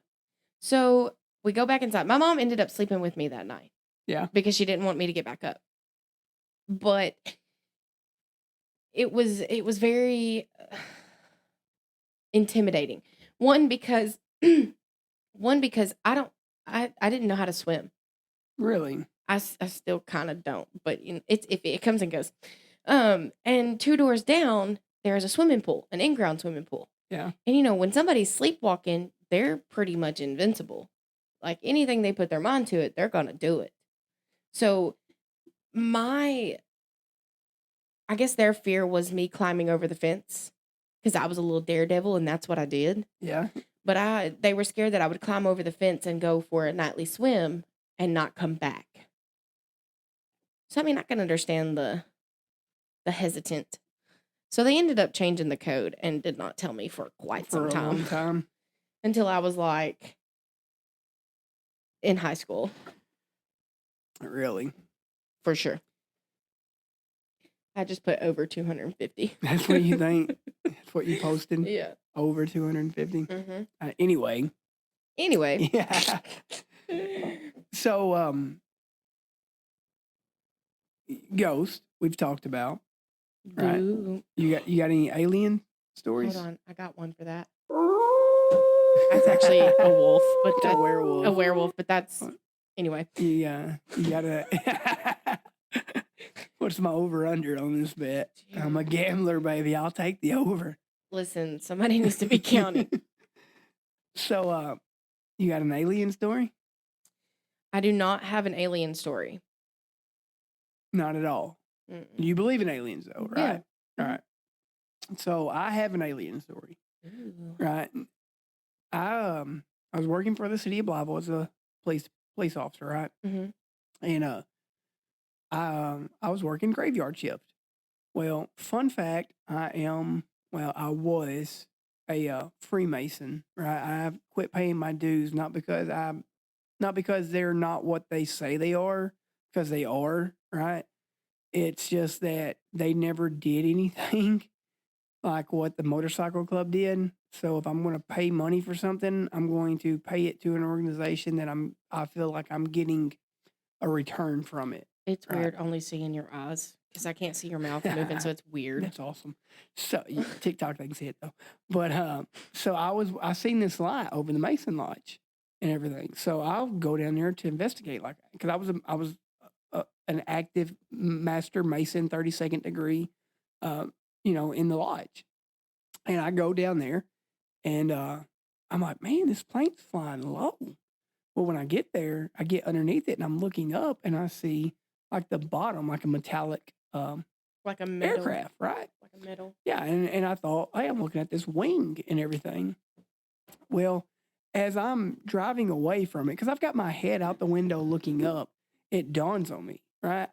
So we go back inside. My mom ended up sleeping with me that night. Yeah. Because she didn't want me to get back up. But it was very intimidating. One because I didn't know how to swim. Really? I still kind of don't, but it comes and goes. And 2 doors down, there's a swimming pool, an in-ground swimming pool. Yeah. And when somebody's sleepwalking, they're pretty much invincible. Like anything they put their mind to it, they're gonna do it. So I guess their fear was me climbing over the fence because I was a little daredevil and that's what I did. Yeah. But they were scared that I would climb over the fence and go for a nightly swim and not come back. So, I mean, I can understand the hesitant. So they ended up changing the code and did not tell me for quite some time. For a long time. Until I was like in high school. Really? For sure. I just put over 250. That's what you think? That's what you posted? Yeah. Over 250? Mm-hmm. Anyway. Yeah. So, Ghost, we've talked about. Right? Boo. You got any alien stories? Hold on. I got one for that. That's actually a wolf. But that's a werewolf. A werewolf, but that's... Anyway. Yeah. You gotta... What's my over-under on this bet? I'm a gambler, baby. I'll take the over. Listen, somebody needs to be counting. So, you got an alien story? I do not have an alien story. Not at all. Mm-mm. You believe in aliens, though, right? Yeah. All right. So, I have an alien story. Ooh. Right. I was working for the city of Blytheville as a police officer, right? Mm-hmm. And I was working graveyard shift. Well, fun fact, I was a Freemason, right? I've quit paying my dues not because they're not what they say they are, because they are, right? It's just that they never did anything like what the motorcycle club did. So if I'm going to pay money for something, I'm going to pay it to an organization that I feel like I'm getting a return from it. It's Right. weird only seeing your eyes because I can't see your mouth moving, so it's weird. That's awesome. So TikTok, they can see it though. But so I seen this light over the Mason Lodge and everything. So I'll go down there to investigate, like, because I was an active master Mason, 32nd degree, in the lodge, and I go down there, and I'm like, man, this plane's flying low. Well, when I get there, I get underneath it, and I'm looking up, and I see like the bottom, like a metallic Like a metal. aircraft, right? Like a metal. Yeah, and I thought, hey, I'm looking at this wing and everything. Well, as I'm driving away from it, because I've got my head out the window looking up, it dawns on me, right?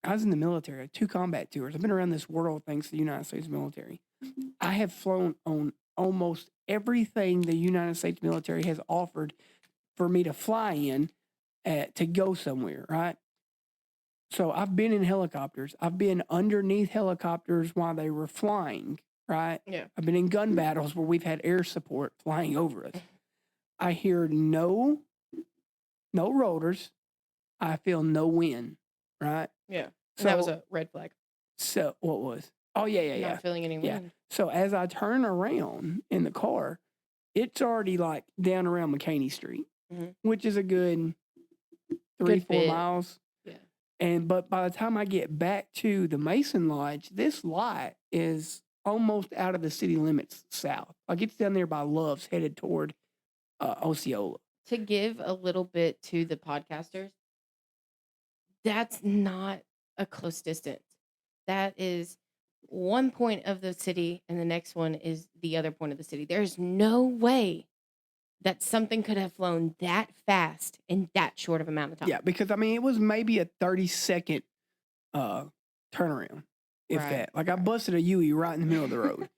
I was in the military, I had 2 combat tours. I've been around this world thanks to the United States military. I have flown on almost everything the United States military has offered for me to fly in to go somewhere, right? So I've been in helicopters. I've been underneath helicopters while they were flying, right? Yeah. I've been in gun battles where we've had air support flying over us. I hear no rotors. I feel no wind, right? Yeah. So that was a red flag. So what was? Oh, yeah. Not feeling any Yeah. wind. So as I turn around in the car, it's already like down around McCaney Street, which is a good 3-4 miles. Yeah. But by the time I get back to the Mason Lodge, this light is almost out of the city limits south. Like it's down there by Love's, headed toward Osceola. To give a little bit to the podcasters, that's not a close distance. That is one point of the city, and the next one is the other point of the city. There's no way that something could have flown that fast in that short of amount of time. Yeah, because I mean, it was maybe a 30-second turnaround, if that. Like I busted a Yui right in the middle of the road,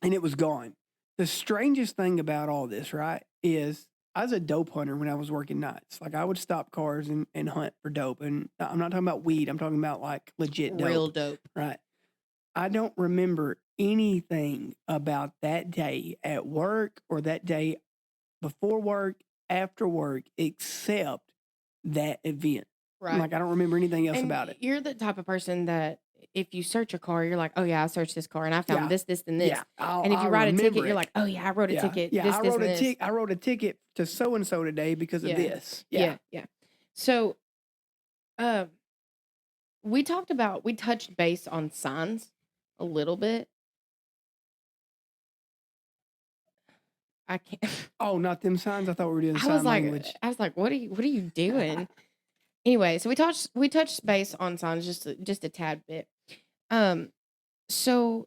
and it was gone. The strangest thing about all this, right, is I was a dope hunter when I was working nights. Like I would stop cars and hunt for dope, and I'm not talking about weed. I'm talking about like legit dope. Real dope. Right. I don't remember anything about that day at work or that day before work, after work, except that event. Right. Like I don't remember anything else about it. You're the type of person that if you search a car, you're like, oh yeah, I searched this car and I found this, and this. Yeah, and if you write a ticket, you're like, oh yeah, I wrote a ticket. Yeah, this, I wrote a ticket to so and so today because of this. Yeah. So, we touched base on signs a little bit. I can't. Oh, not them signs. I thought we were doing sign language. I was like, what are you doing? Anyway, so we touched base on signs just a tad bit. So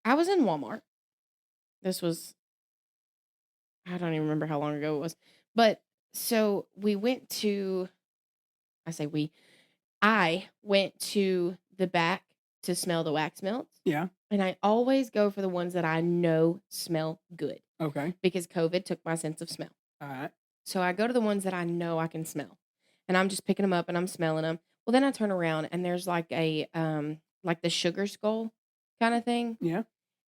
I was in Walmart. This was, I don't even remember how long ago it was, but so we went to. I went to the back to smell the wax melts. Yeah. And I always go for the ones that I know smell good. Okay. Because COVID took my sense of smell. All right. So I go to the ones that I know I can smell. And I'm just picking them up and I'm smelling them. Well, then I turn around and there's like a, like the sugar skull kind of thing. Yeah.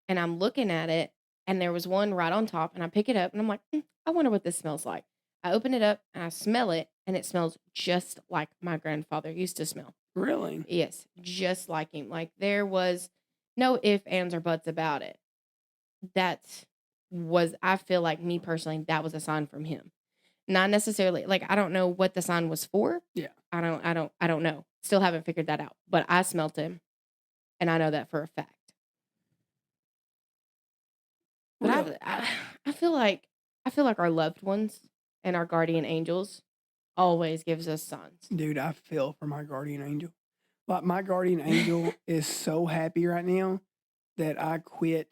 And I'm looking at it and there was one right on top and I pick it up and I'm like, I wonder what this smells like. I open it up and I smell it and it smells just like my grandfather used to smell. Really? Yes. Just like him. Like there was no ifs, ands, or buts about it. I feel like me personally, that was a sign from him. Not necessarily like I don't know what the sign was for. Yeah. I don't know. Still haven't figured that out. But I smelt him and I know that for a fact. But Really? I feel like our loved ones and our guardian angels always gives us signs. Dude, I feel for my guardian angel. Like my guardian angel is so happy right now that I quit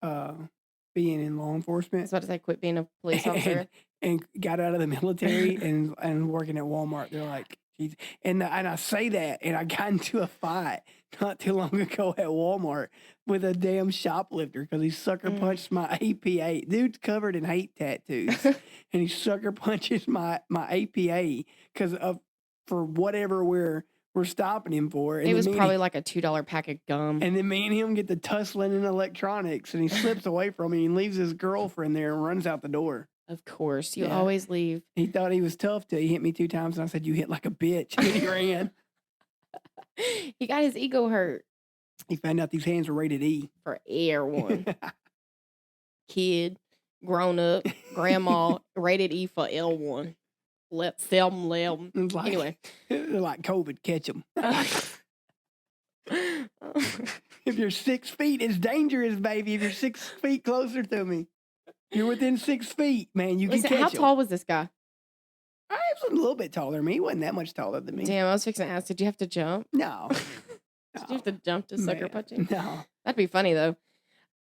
being in law enforcement. That's what I say, quit being a police officer. And got out of the military and working at Walmart. They're like, geez. And I say that, and I got into a fight not too long ago at Walmart with a damn shoplifter because he sucker punched my APA. Dude's covered in hate tattoos, and he sucker punches my APA because for whatever we're we're stopping him for. And it then was me and probably him- like a $2 pack of gum. And then me and him get the tussling in electronics, and he slips away from me and leaves his girlfriend there and runs out the door. Of course, you Yeah. always leave. He thought he was tough till he hit me 2 times, and I said, "You hit like a bitch." And then he ran. He got his ego hurt He found out these hands were rated E. for everyone. Kid, grown up, grandma, rated E for L1. Let them let 'em. It's like, Anyway. they're like COVID, catch them. If you're 6 feet, it's dangerous, baby. If you're 6 feet closer to me, you're within 6 feet, man. You Listen, can catch how him. tall was this guy? I was a little bit taller than me. He wasn't that much taller than me. Damn, I was fixing to ask, did you have to jump? No. Did you have to jump to sucker Man, punch him? No. That'd be funny though.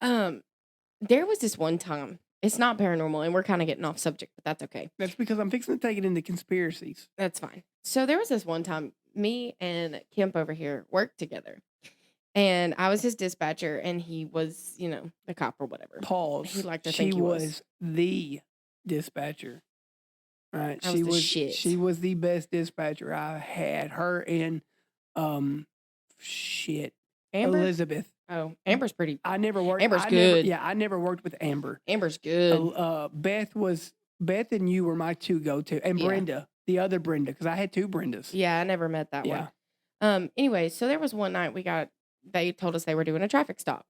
There was this one time. It's not paranormal, and we're kind of getting off subject, but that's okay. That's because I'm fixing to take it into conspiracies. That's fine. So there was this one time, me and Kemp over here worked together, and I was his dispatcher, and he was, the cop or whatever. Pause. He liked to She think he was the dispatcher. Right. I was the shit. She was the best dispatcher I had. Her and Amber. Elizabeth. Oh, Amber's pretty. I never worked. Amber's good. I never worked with Amber. Amber's good. Beth and you were my 2 go-to, and Yeah. Brenda, the other Brenda, because I had 2 Brendas. Yeah, I never met that Yeah. one. Anyway, so there was one night they told us they were doing a traffic stop.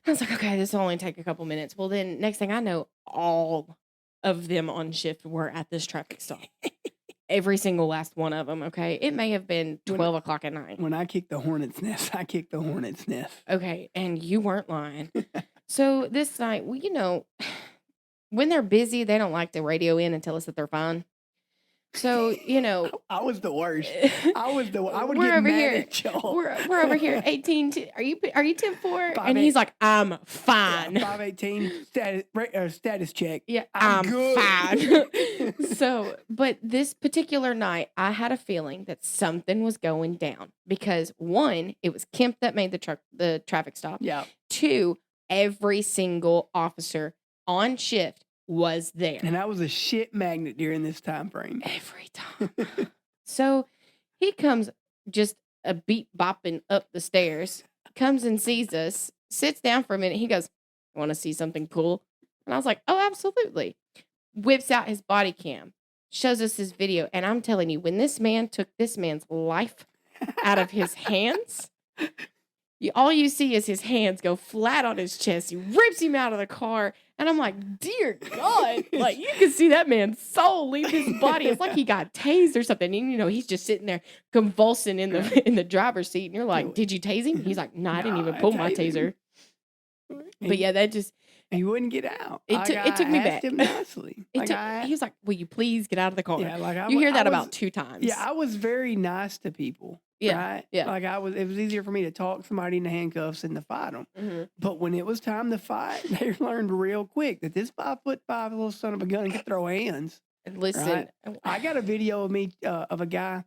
I was like, okay, this will only take a couple minutes. Well, then next thing I know, all of them on shift were at this traffic stop. Every single last one of them. Okay, it may have been 12 o'clock at night. When I kicked the hornet's nest, I kicked the hornet's nest. Okay, and you weren't lying. So this night, well, when they're busy, they don't like to radio in and tell us that they're fine. So, I was the worst. I would We're get over mad here. at y'all. We're over here 18. Are you 10-4? And 5'8". he's like, I'm fine. 518 status check. Yeah, I'm good. fine. So, but this particular night, I had a feeling that something was going down because 1, it was Kemp that made the traffic stop. Yeah. 2, every single officer on shift was there. And I was a shit magnet during this time frame. Every time. So he comes just a beat bopping up the stairs, comes and sees us, sits down for a minute. He goes, "Want to see something cool?" And I was like, "Oh, absolutely." Whips out his body cam, shows us his video. And I'm telling you, when this man took this man's life out of his hands, all you see is his hands go flat on his chest. He rips him out of the car. And I'm like, dear God, like you can see that man's soul leave his body. It's like he got tased or something. And, he's just sitting there convulsing in the driver's seat. And you're like, did you tase him? He's like, no, I didn't even pull my taser. But yeah, that just. He wouldn't get out. It took me back. Him nicely. He was like, will you please get out of the car? Yeah, you hear that about 2 times. Yeah, I was very nice to people. Yeah, right? yeah. It was easier for me to talk somebody into handcuffs than to fight them. Mm-hmm. But when it was time to fight, they learned real quick that this 5'5" little son of a gun could throw hands. And listen, right? I got a video of me of a guy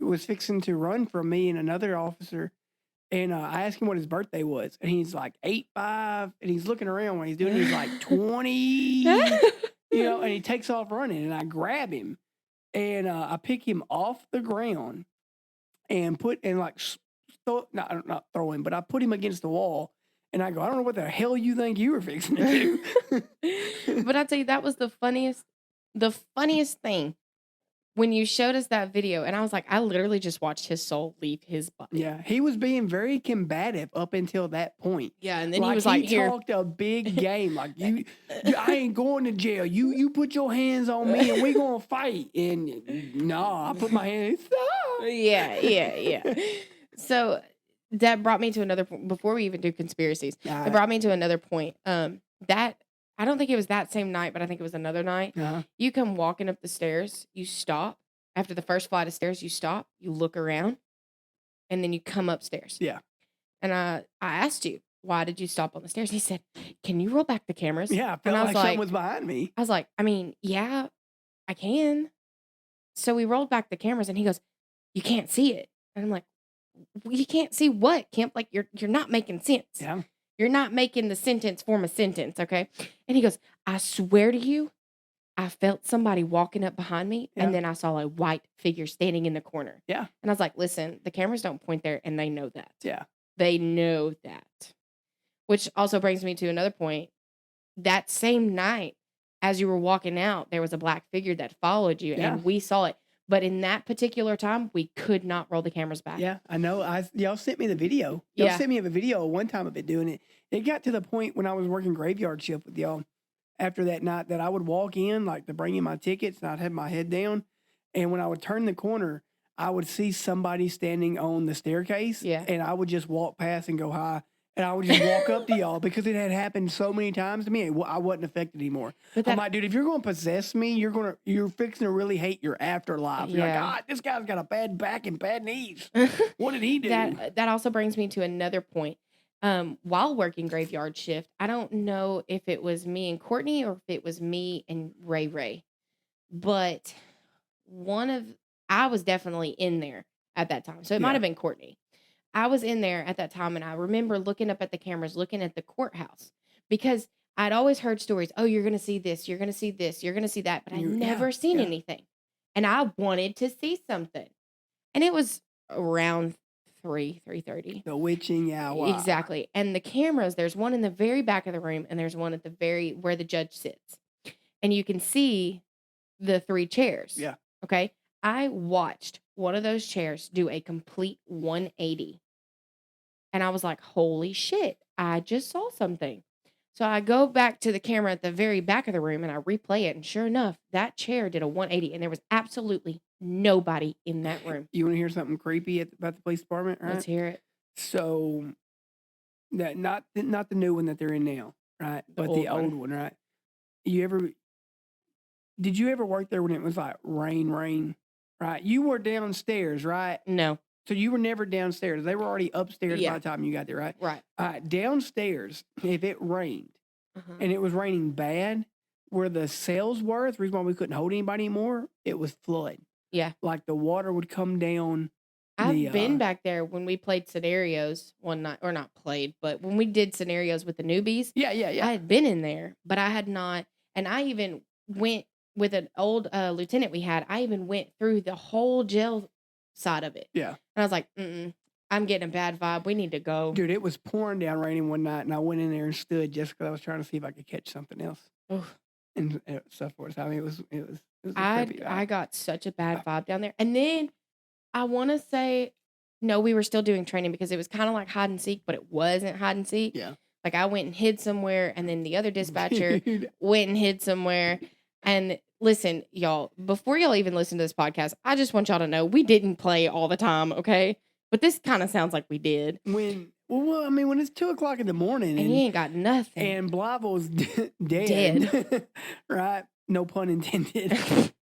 who was fixing to run from me and another officer. And I asked him what his birthday was. And he's like 8'5", and he's looking around when he's doing it. He's like 20, and he takes off running. And I grab him, and I pick him off the ground and not throw him, but I put him against the wall. And I go, I don't know what the hell you think you were fixing to do. But I tell you, that was the funniest thing. When you showed us that video, and I was like, I literally just watched his soul leave his body. Yeah, he was being very combative up until that point. Yeah, and then he was like, he talked a big game, like I ain't going to jail. You put your hands on me, and we gonna fight. And no, I put my hands. Yeah. So that brought me to another point. Before we even do conspiracies, it brought me to another point. That. I don't think it was that same night, but I think it was another night. Uh-huh. You come walking up the stairs, you stop. After the first flight of stairs, you stop, you look around, and then you come upstairs. Yeah. And I asked you, why did you stop on the stairs? He said, can you roll back the cameras? Yeah, I felt like something was behind me. I was like, yeah, I can. So we rolled back the cameras, and he goes, you can't see it. And I'm like, well, you can't see what, Kemp? Like, you're not making sense. Yeah. You're not making the sentence form a sentence, okay? And he goes, I swear to you, I felt somebody walking up behind me, Yeah. and then I saw a white figure standing in the corner. Yeah. And I was like, listen, the cameras don't point there, and they know that. Yeah. They know that. Which also brings me to another point. That same night, as you were walking out, there was a black figure that followed you, Yeah. and we saw it. But in that particular time, we could not roll the cameras back. Yeah, I know. Y'all sent me the video. Y'all Yeah. sent me a video one time of it doing it. It got to the point when I was working graveyard shift with y'all after that night that I would walk in, like to bring in my tickets, and I'd have my head down. And when I would turn the corner, I would see somebody standing on the staircase. Yeah. And I would just walk past and go hi. And I would just walk up to y'all because it had happened so many times to me. I wasn't affected anymore. But I'm like, dude, if you're going to possess me, you're fixing to really hate your afterlife. You're like, Yeah. God, this guy's got a bad back and bad knees. What did he do? That also brings me to another point. While working graveyard shift, I don't know if it was me and Courtney or if it was me and Ray, but I was definitely in there at that time. So it might Yeah. have been Courtney. I was in there at that time, and I remember looking up at the cameras, looking at the courthouse, because I'd always heard stories. Oh, you're going to see this, you're going to see this, you're going to see that, but I never seen anything. And I wanted to see something. And it was around 3:30. The witching hour. Exactly. And the cameras, there's one in the very back of the room, and there's one at the very where the judge sits. And you can see the 3 chairs. Yeah. Okay. I watched one of those chairs do a complete 180. And I was like, holy shit, I just saw something. So I go back to the camera at the very back of the room and I replay it. And sure enough, that chair did a 180 and there was absolutely nobody in that room. You want to hear something creepy about the police department? Right? Let's hear it. So, that not the new one that they're in now, right? But the old one, right? Did you ever work there when it was like rain, right? You were downstairs, right? No. So you were never downstairs. They were already upstairs by the time you got there, right? Right. Downstairs, if it rained and it was raining bad, where the cells were, the reason why we couldn't hold anybody anymore, it was flood. Yeah. Like the water would come down. I've been back there when we played scenarios one night, or not played, but when we did scenarios with the newbies. Yeah. I had been in there, but I had not. And I even went with an old lieutenant we had. I even went through the whole jail side of it. Yeah. And I was like, I'm getting a bad vibe. We need to go. Dude, it was pouring down raining one night, and I went in there and stood just because I was trying to see if I could catch something else. And stuff for us. I mean, it was I got such a bad vibe down there. And then I want to say, no, we were still doing training because it was kind of like hide and seek, but it wasn't hide and seek. Yeah. Like I went and hid somewhere, and then the other dispatcher went and hid somewhere. And listen, y'all, before y'all even listen to this podcast, I just want y'all to know we didn't play all the time, okay? But this kind of sounds like we did. When it's 2:00 in the morning and he ain't got nothing, and Blyville's dead, right? No pun intended.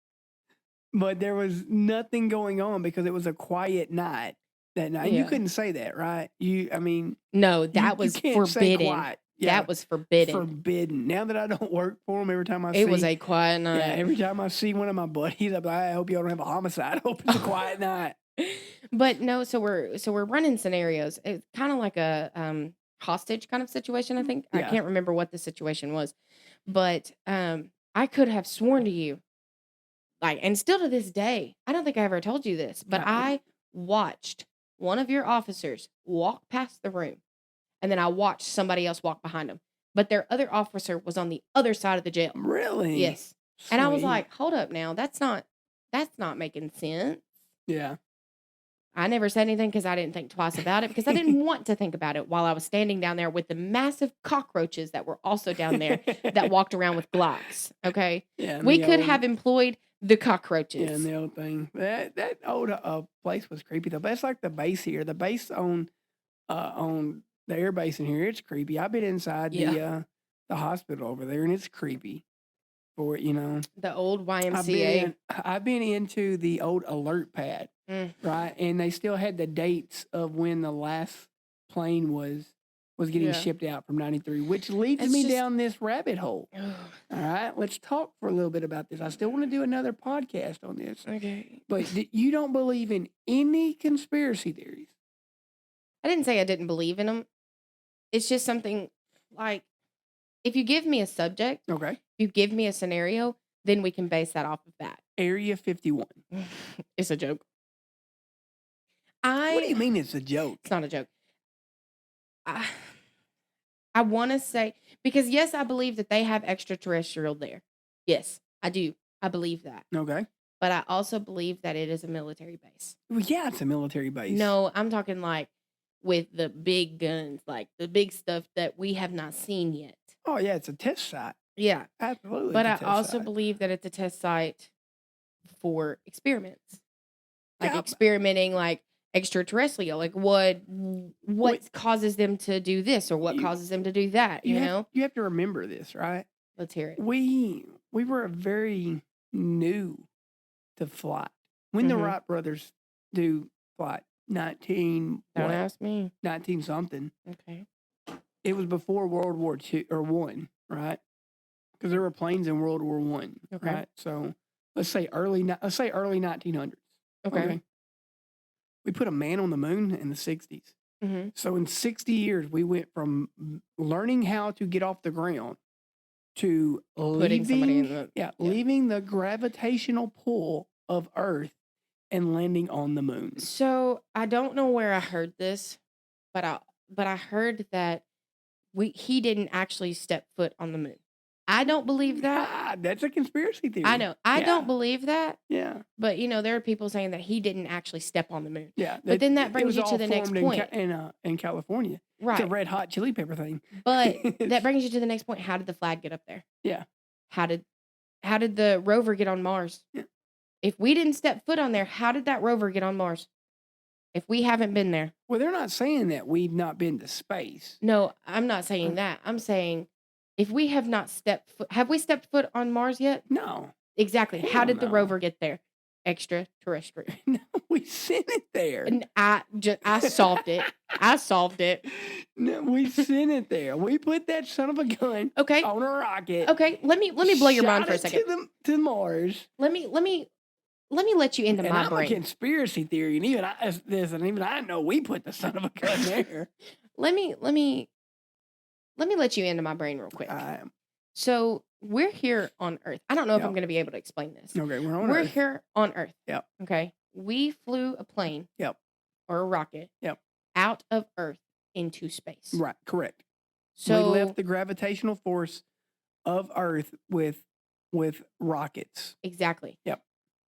But there was nothing going on because it was a quiet night that night. Yeah. You couldn't say that, right? No, that was forbidden. Yeah, that was forbidden. Forbidden. Now that I don't work for him, every time it was a quiet night. Yeah, every time I see one of my buddies, I'm like, I hope y'all don't have a homicide. I hope it's a quiet night. But no, so we're running scenarios. It's kind of like a hostage kind of situation, I think. Yeah. I can't remember what the situation was. But I could have sworn to you, like, and still to this day, I don't think I ever told you this, but I watched one of your officers walk past the room, and then I watched somebody else walk behind them. But their other officer was on the other side of the jail. Really? Yes. Sweet. And I was like, hold up now. That's not making sense. Yeah. I never said anything because I didn't think twice about it, because I didn't want to think about it while I was standing down there with the massive cockroaches that were also down there that walked around with Glocks. Okay. Yeah. We could have employed the cockroaches. Yeah, and the old thing. That old place was creepy though. But it's like the base here. The base on the air base in here, it's creepy. I've been inside the hospital over there, and it's creepy. For the old YMCA. I've been into the old alert pad, right? And they still had the dates of when the last plane was getting shipped out from 93, which leads me down this rabbit hole. All right, let's talk for a little bit about this. I still want to do another podcast on this. Okay. But you don't believe in any conspiracy theories? I didn't say I didn't believe in them. It's just something like, if you give me a subject, okay, you give me a scenario, then we can base that off of that. Area 51. It's a joke. What do you mean it's a joke? It's not a joke. I want to say, because yes, I believe that they have extraterrestrial there. Yes, I do. I believe that. Okay. But I also believe that it is a military base. Well, yeah, it's a military base. No, I'm talking like with the big guns, like the big stuff that we have not seen yet. Oh, yeah, it's a test site. Yeah. Absolutely. But I also believe that it's a test site for experiments. Like experimenting like extraterrestrial. Like what causes them to do this or what causes them to do that, you know? You have to remember this, right? Let's hear it. We were very new to flight. When the Wright brothers do flight, 19 Don't ask me. 19 something. Okay. It was before World War II or One, right? Because there were planes in World War One, right? So let's say early 1900s. Okay. We put a man on the moon in the 60s. Mm-hmm. So in 60 years, we went from learning how to get off the ground to leaving the gravitational pull of Earth and landing on the moon. So I don't know where I heard this, but I heard that he didn't actually step foot on the moon. I don't believe that. That's a conspiracy theory. I know. I don't believe that. Yeah. But, there are people saying that he didn't actually step on the moon. Yeah. But then that brings you to the next point. In California. Right. It's a Red Hot Chili Pepper thing. But that brings you to the next point. How did the flag get up there? Yeah. How did the rover get on Mars? Yeah. If we didn't step foot on there, how did that rover get on Mars? If we haven't been there. Well, they're not saying that we've not been to space. No, I'm not saying that. I'm saying if we have not have we stepped foot on Mars yet? No. Exactly. How did the rover get there? Extraterrestrial. No, we sent it there. And I solved it. I solved it. No, we sent it there. We put that son of a gun on a rocket. Okay, let me blow your mind for a second. To Mars. Let me let you into my brain. I'm a conspiracy theory, and even I know we put the son of a gun there. Let me let you into my brain real quick. So we're here on Earth. I don't know if I'm going to be able to explain this. Okay, we're here on Earth. Yep. Okay. We flew a plane. Yep. Or a rocket. Yep. Out of Earth into space. Right. Correct. So we left the gravitational force of Earth with rockets. Exactly. Yep.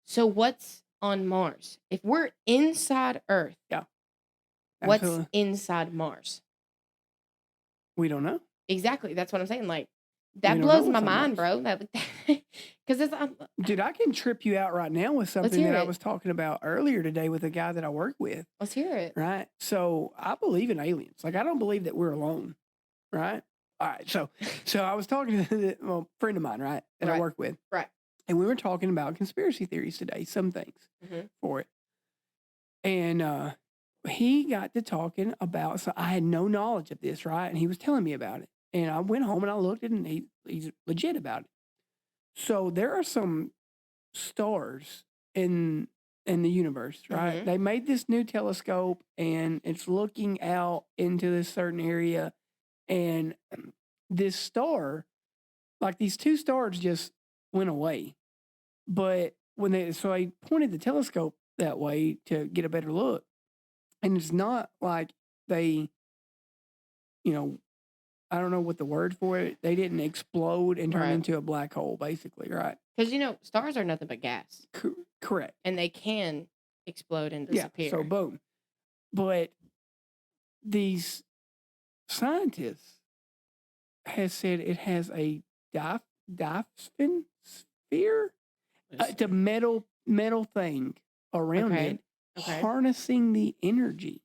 So what's on Mars? If we're inside Earth. Yeah. Absolutely. What's inside Mars? We don't know. Exactly. That's what I'm saying. Like, that blows my mind, bro. Because it's dude, I can trip you out right now with something that I was talking about earlier today with a guy that I work with. Let's hear it. Right. So I believe in aliens. Like, I don't believe that we're alone. Right. All right. So I was talking to a friend of mine, right, that I work with. Right. And we were talking about conspiracy theories today, some things for it. And he got to talking about, so I had no knowledge of this, right? And he was telling me about it. And I went home and I looked at it, and he's legit about it. So there are some stars in the universe, right? Mm-hmm. They made this new telescope, and it's looking out into this certain area. And this star, like these two stars just went away. But so I pointed the telescope that way to get a better look. And it's not like they, I don't know what the word for it. They didn't explode and turn into a black hole, basically, right? Because, stars are nothing but gas. Correct. And they can explode and disappear. Yeah, so boom. But these scientists has said it has a diaphragm sphere. It's a metal thing around it, harnessing the energy.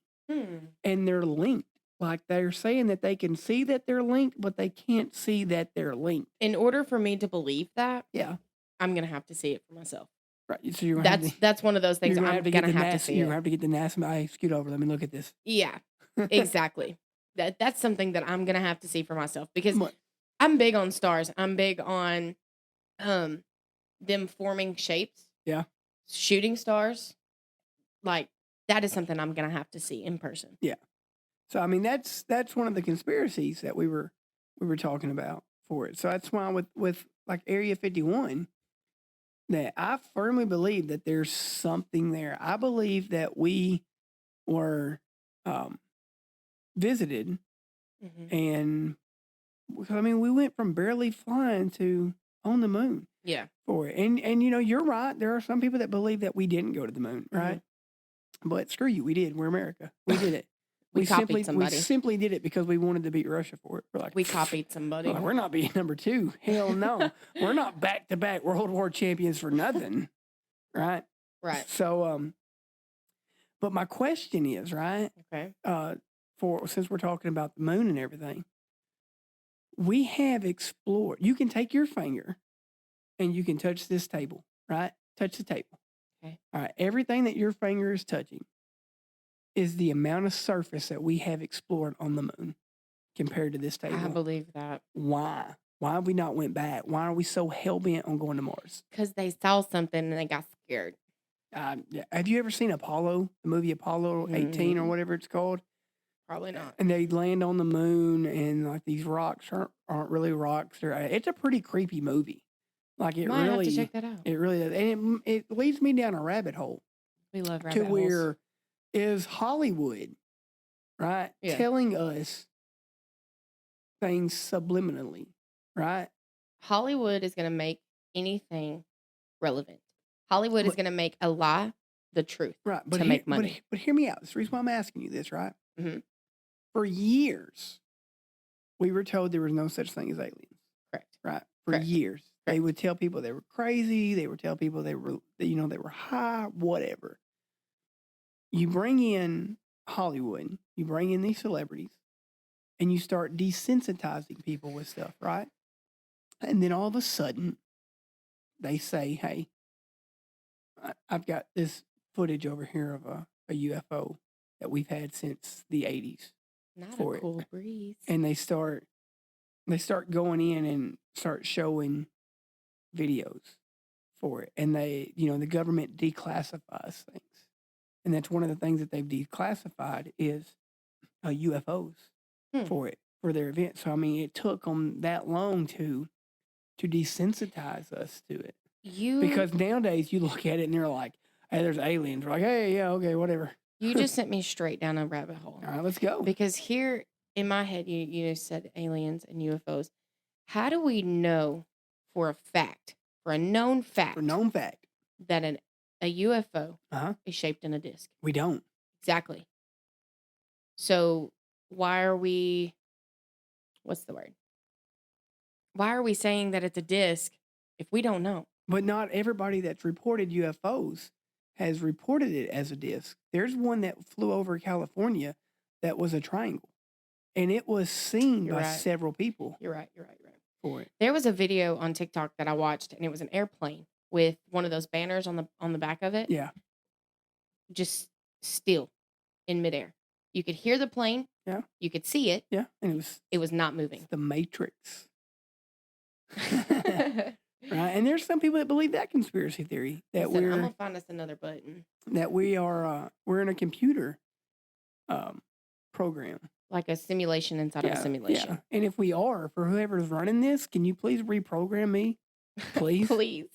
And they're linked. Like, they're saying that they can see that they're linked, but they can't see that they're linked. In order for me to believe that, I'm going to have to see it for myself. Right. So that's one of those things I'm going to have to see. You're going to have to get the NASA. Scoot over. Let me look at this. Yeah, exactly. That's something that I'm going to have to see for myself, because I'm big on stars. I'm big on them forming shapes. Yeah. Shooting stars. Like, that is something I'm going to have to see in person. Yeah. So, I mean, that's one of the conspiracies that we were talking about for it. So that's why with like Area 51, that I firmly believe that there's something there. I believe that we were visited, and I mean, we went from barely flying to on the moon. Yeah. For it. And you know, you're right. There are some people that believe that we didn't go to the moon, right? But screw you, we did. We're America. We did it. We copied somebody. We simply did it because we wanted to beat Russia for it. We're like, we copied somebody. We're not being number 2. Hell no. We're not back-to-back World War champions for nothing. Right? Right. So, but my question is, right? Okay. Since we're talking about the moon and everything, we have explored. You can take your finger and you can touch this table, right? Touch the table. Okay. All right. Everything that your finger is touching is the amount of surface that we have explored on the moon compared to this table. I believe that. Why? Why have we not went back? Why are we so hell-bent on going to Mars? Because they saw something and they got scared. Have you ever seen Apollo, the movie Apollo 18 or whatever it's called? Probably not. And they land on the moon and like these rocks aren't really rocks. It's a pretty creepy movie. Like it Might really, have to check that out. It really does. And it leads me down a rabbit hole. We love rabbit to holes. where is Hollywood, right? Yeah. Telling us things subliminally, right? Hollywood is going to make anything relevant. Hollywood is going to make a lie the truth, right? But to make money. But hear me out. That's the reason why I'm asking you this, right? Mm-hmm. For years, we were told there was no such thing as aliens. Correct. Right? For Correct. years. They would tell people they were crazy. They would tell people they were high, whatever. You bring in Hollywood, you bring in these celebrities, and you start desensitizing people with stuff, right? And then all of a sudden, they say, hey, I've got this footage over here of a UFO that we've had since the 80s. Not a cool breeze. And they start going in and start showing videos for it. And they, the government declassifies things. And that's one of the things that they've declassified is UFOs for their event. So, I mean, it took them that long to desensitize us to it. Because nowadays you look at it and they're like, hey, there's aliens. We're like, hey, yeah, okay, whatever. You just sent me straight down a rabbit hole. All right, let's go. Because here in my head, you said aliens and UFOs. How do we know for a known fact, that a UFO is shaped in a disc? We don't. Exactly. So why are we, what's the word? Why are we saying that it's a disc if we don't know? But not everybody that's reported UFOs has reported it as a disc. There's one that flew over California that was a triangle. And it was seen by several people. You're right. For it. There was a video on TikTok that I watched, and it was an airplane with one of those banners on the back of it. Yeah. Just still in midair. You could hear the plane. Yeah. You could see it. Yeah. And it was not moving. The Matrix. Right. And there's some people that believe that conspiracy theory that I'm gonna find us another button. That we're in a computer program. Like a simulation inside of a simulation. Yeah. And if we are, for whoever's running this, can you please reprogram me? Please? Please.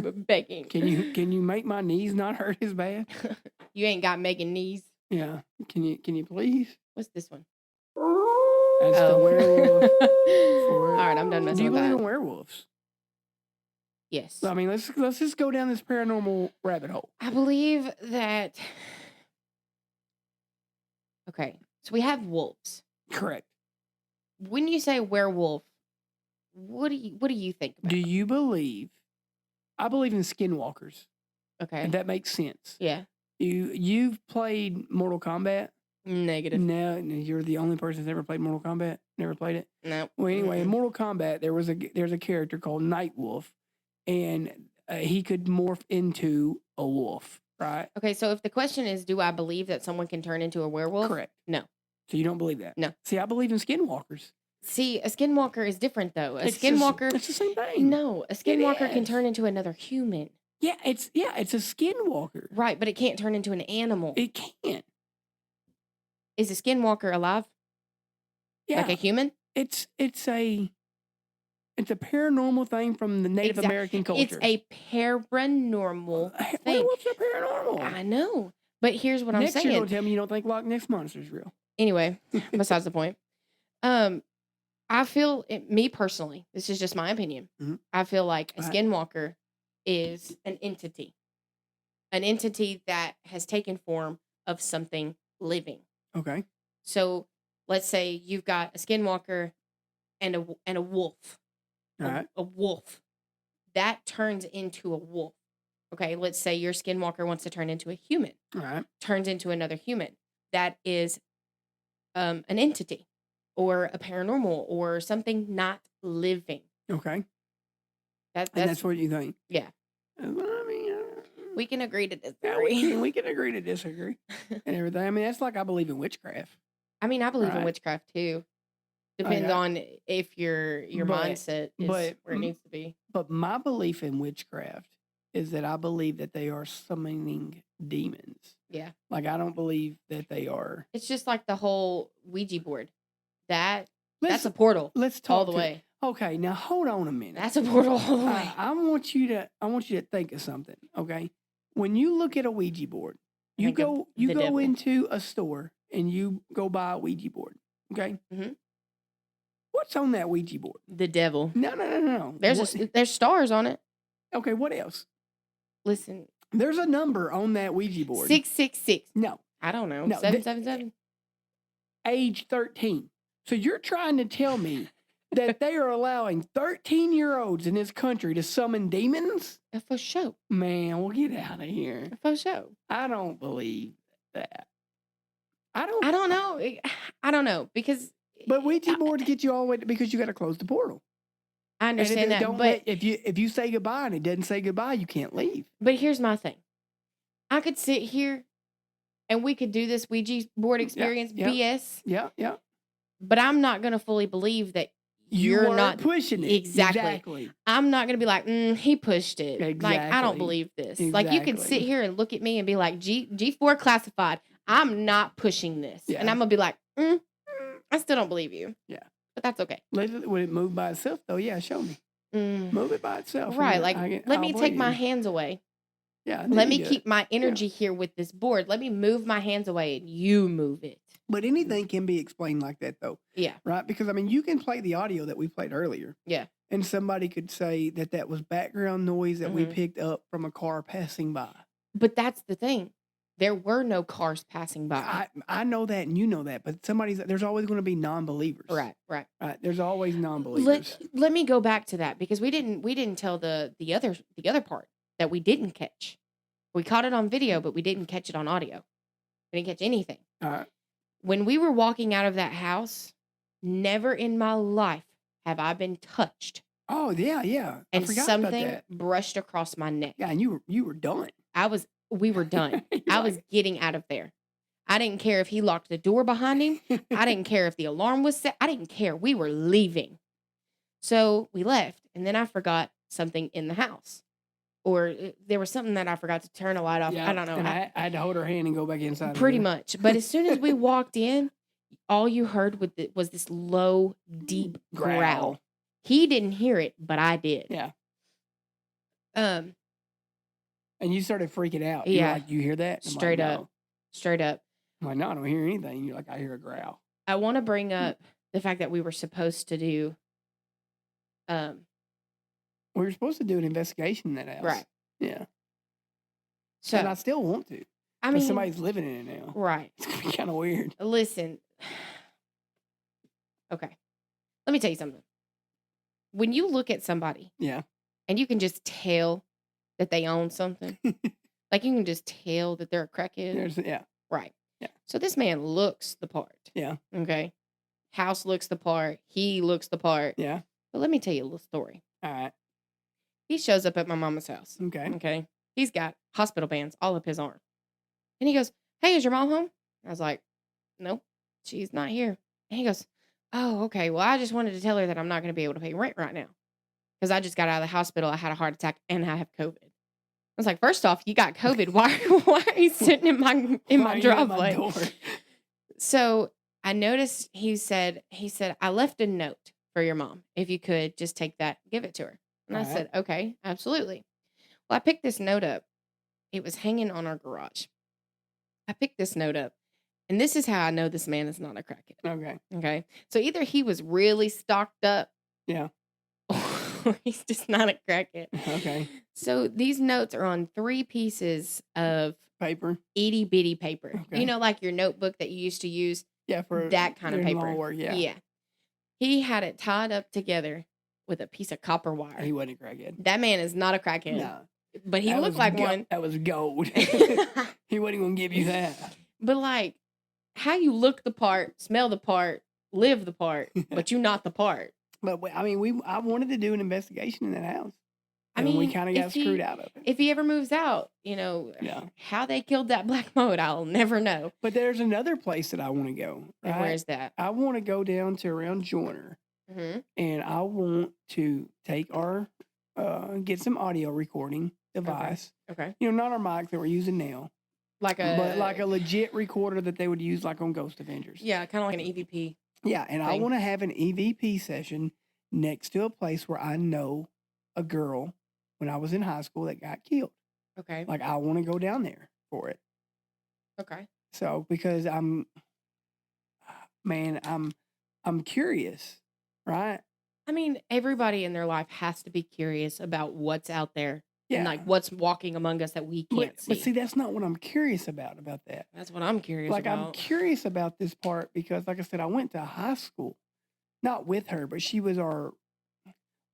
Begging. Can you make my knees not hurt as bad? You ain't got Megan knees. Yeah. Can you please? What's this one? That's the werewolf. All right, I'm done messing with that. Do you believe in werewolves? Yes. I mean, let's just go down this paranormal rabbit hole. I believe that. Okay, so we have wolves. Correct. When you say werewolf, what do you think about? Do you believe? I believe in skinwalkers. Okay. If that makes sense. Yeah. You've played Mortal Kombat? Negative. No, you're the only person that's ever played Mortal Kombat. Never played it. No. Well, anyway, in Mortal Kombat, there's a character called Nightwolf, and he could morph into a wolf. Right. Okay, so if the question is, do I believe that someone can turn into a werewolf? Correct. No. So you don't believe that? No. See, I believe in skinwalkers. See, a skinwalker is different, though. It's the same thing. No, a skinwalker can turn into another human. Yeah, it's a skinwalker. Right, but it can't turn into an animal. It can't. Is a skinwalker alive? Yeah. Like a human? It's a It's a paranormal thing from the Native American culture. It's a paranormal thing. What's a paranormal? I know. But here's what I'm saying. Next you're going to tell me you don't think Loch Ness Monster is real. Anyway, besides the point. I feel, me personally, this is just my opinion. Mm-hmm. I feel like a skinwalker is an entity that has taken form of something living. Okay. So let's say you've got a skinwalker and a wolf. All right. A wolf that turns into a wolf. Okay. Let's say your skinwalker wants to turn into a human. All right. Turns into another human. That is an entity. Or a paranormal, or something not living. Okay. That's what you think? Yeah. I mean, we can agree to disagree. Yeah, we can agree to disagree and everything. I mean, that's like I believe in witchcraft. I mean, I believe in witchcraft too. Depends on if your mindset is where it needs to be. But my belief in witchcraft is that I believe that they are summoning demons. Yeah. Like I don't believe that they are. It's just like the whole Ouija board. That's a portal. Let's talk all the way. Okay, now hold on a minute. That's a portal all the way. I want you to think of something. Okay, when you look at a Ouija board, you go into a store and you go buy a Ouija board. Okay. Mm-hmm. What's on that Ouija board? The devil. No. There's stars on it. Okay, what else? Listen. There's a number on that Ouija board. 666. No. I don't know. 777. Age 13. So you're trying to tell me that they are allowing 13-year-olds in this country to summon demons? For sure. Man, we'll get out of here. For sure. I don't believe that. I don't know. I don't know because. But Ouija boards get you all the way because you got to close the portal. I understand that, but if you say goodbye and it doesn't say goodbye, you can't leave. But here's my thing. I could sit here, and we could do this Ouija board experience BS. Yeah. But I'm not going to fully believe that you're not pushing it. Exactly. I'm not going to be like, he pushed it. Exactly. Like, I don't believe this. Exactly. Like, you can sit here and look at me and be like, G4 classified. I'm not pushing this. Yeah. And I'm going to be like, I still don't believe you. Yeah. But that's okay. Would it move by itself, though? Yeah, show me. Move it by itself. Right. Like, let me take my hands away. Yeah. Let me keep my energy here with this board. Let me move my hands away and you move it. But anything can be explained like that, though. Yeah. Right? Because, I mean, you can play the audio that we played earlier. Yeah. And somebody could say that was background noise that we picked up from a car passing by. But that's the thing. There were no cars passing by. I know that and you know that. But there's always going to be non-believers. Right. There's always non-believers. Let me go back to that because we didn't tell the other part that we didn't catch. We caught it on video, but we didn't catch it on audio. We didn't catch anything. All right. When we were walking out of that house, never in my life have I been touched. Oh, yeah. And something brushed across my neck. Yeah, and you were done. We were done. I was getting out of there. I didn't care if he locked the door behind him. I didn't care if the alarm was set. I didn't care. We were leaving. So we left, and then I forgot something in the house. Or there was something that I forgot to turn a light off. Yeah, I don't know. And I had to hold her hand and go back inside. Pretty much. But as soon as we walked in, all you heard was this low, deep growl. He didn't hear it, but I did. Yeah. And you started freaking out. Yeah. You're like, you hear that? Straight up. I'm like, no, I don't hear anything. You're like, I hear a growl. I want to bring up the fact that we were supposed to do we were supposed to do an investigation in that house. Right. Yeah. So, and I still want to. I mean, somebody's living in it now. Right. It's going to be kind of weird. Listen. Okay. Let me tell you something. When you look at somebody. Yeah. And you can just tell that they own something. Like you can just tell that they're a crackhead. Yeah. Right. Yeah. So this man looks the part. Yeah. Okay. House looks the part. He looks the part. Yeah. But let me tell you a little story. All right. He shows up at my mama's house. Okay. He's got hospital bands all up his arm. And he goes, "Hey, is your mom home?" I was like, "Nope, she's not here." And he goes, "Oh, okay. Well, I just wanted to tell her that I'm not going to be able to pay rent right now. Because I just got out of the hospital. I had a heart attack and I have COVID." I was like, "First off, you got COVID. Why are you sitting in my driveway?" So I noticed he said, "I left a note for your mom. If you could just take that, give it to her. And I said, okay, absolutely. Well, I picked this note up. It was hanging on our garage. I picked this note up. And this is how I know this man is not a crackhead. Okay. Okay. So either he was really stocked up. Yeah. Or he's just not a crackhead. Okay. So these notes are on 3 pieces of paper, itty bitty paper. Okay. You know, like your notebook that you used to use. Yeah, for that kind of paper. Work, yeah. Yeah. He had it tied up together with a piece of copper wire. He wasn't a crackhead. That man is not a crackhead. No. But he looked like one. That was gold. He wasn't going to give you that. But like, how you look the part, smell the part, live the part, but you not the part. But I mean, I wanted to do an investigation in that house. I mean, we kind of got screwed out of it. If he ever moves out, how they killed that black mold, I'll never know. But there's another place that I want to go. Right? And where's that? I want to go down to around Joyner, and I want to take our get some audio recording device. Okay. Not our mic that we're using now. But like a legit recorder that they would use like on Ghost Avengers. Yeah, kind of like an EVP. Yeah, and I want to have an EVP session next to a place where I know a girl when I was in high school that got killed. Okay. Like I want to go down there for it. Okay. So because I'm curious, right? I mean, everybody in their life has to be curious about what's out there. Yeah. And like what's walking among us that we can't see. But see, that's not what I'm curious about that. That's what I'm curious about. I'm curious about this part because, like I said, I went to high school, not with her, but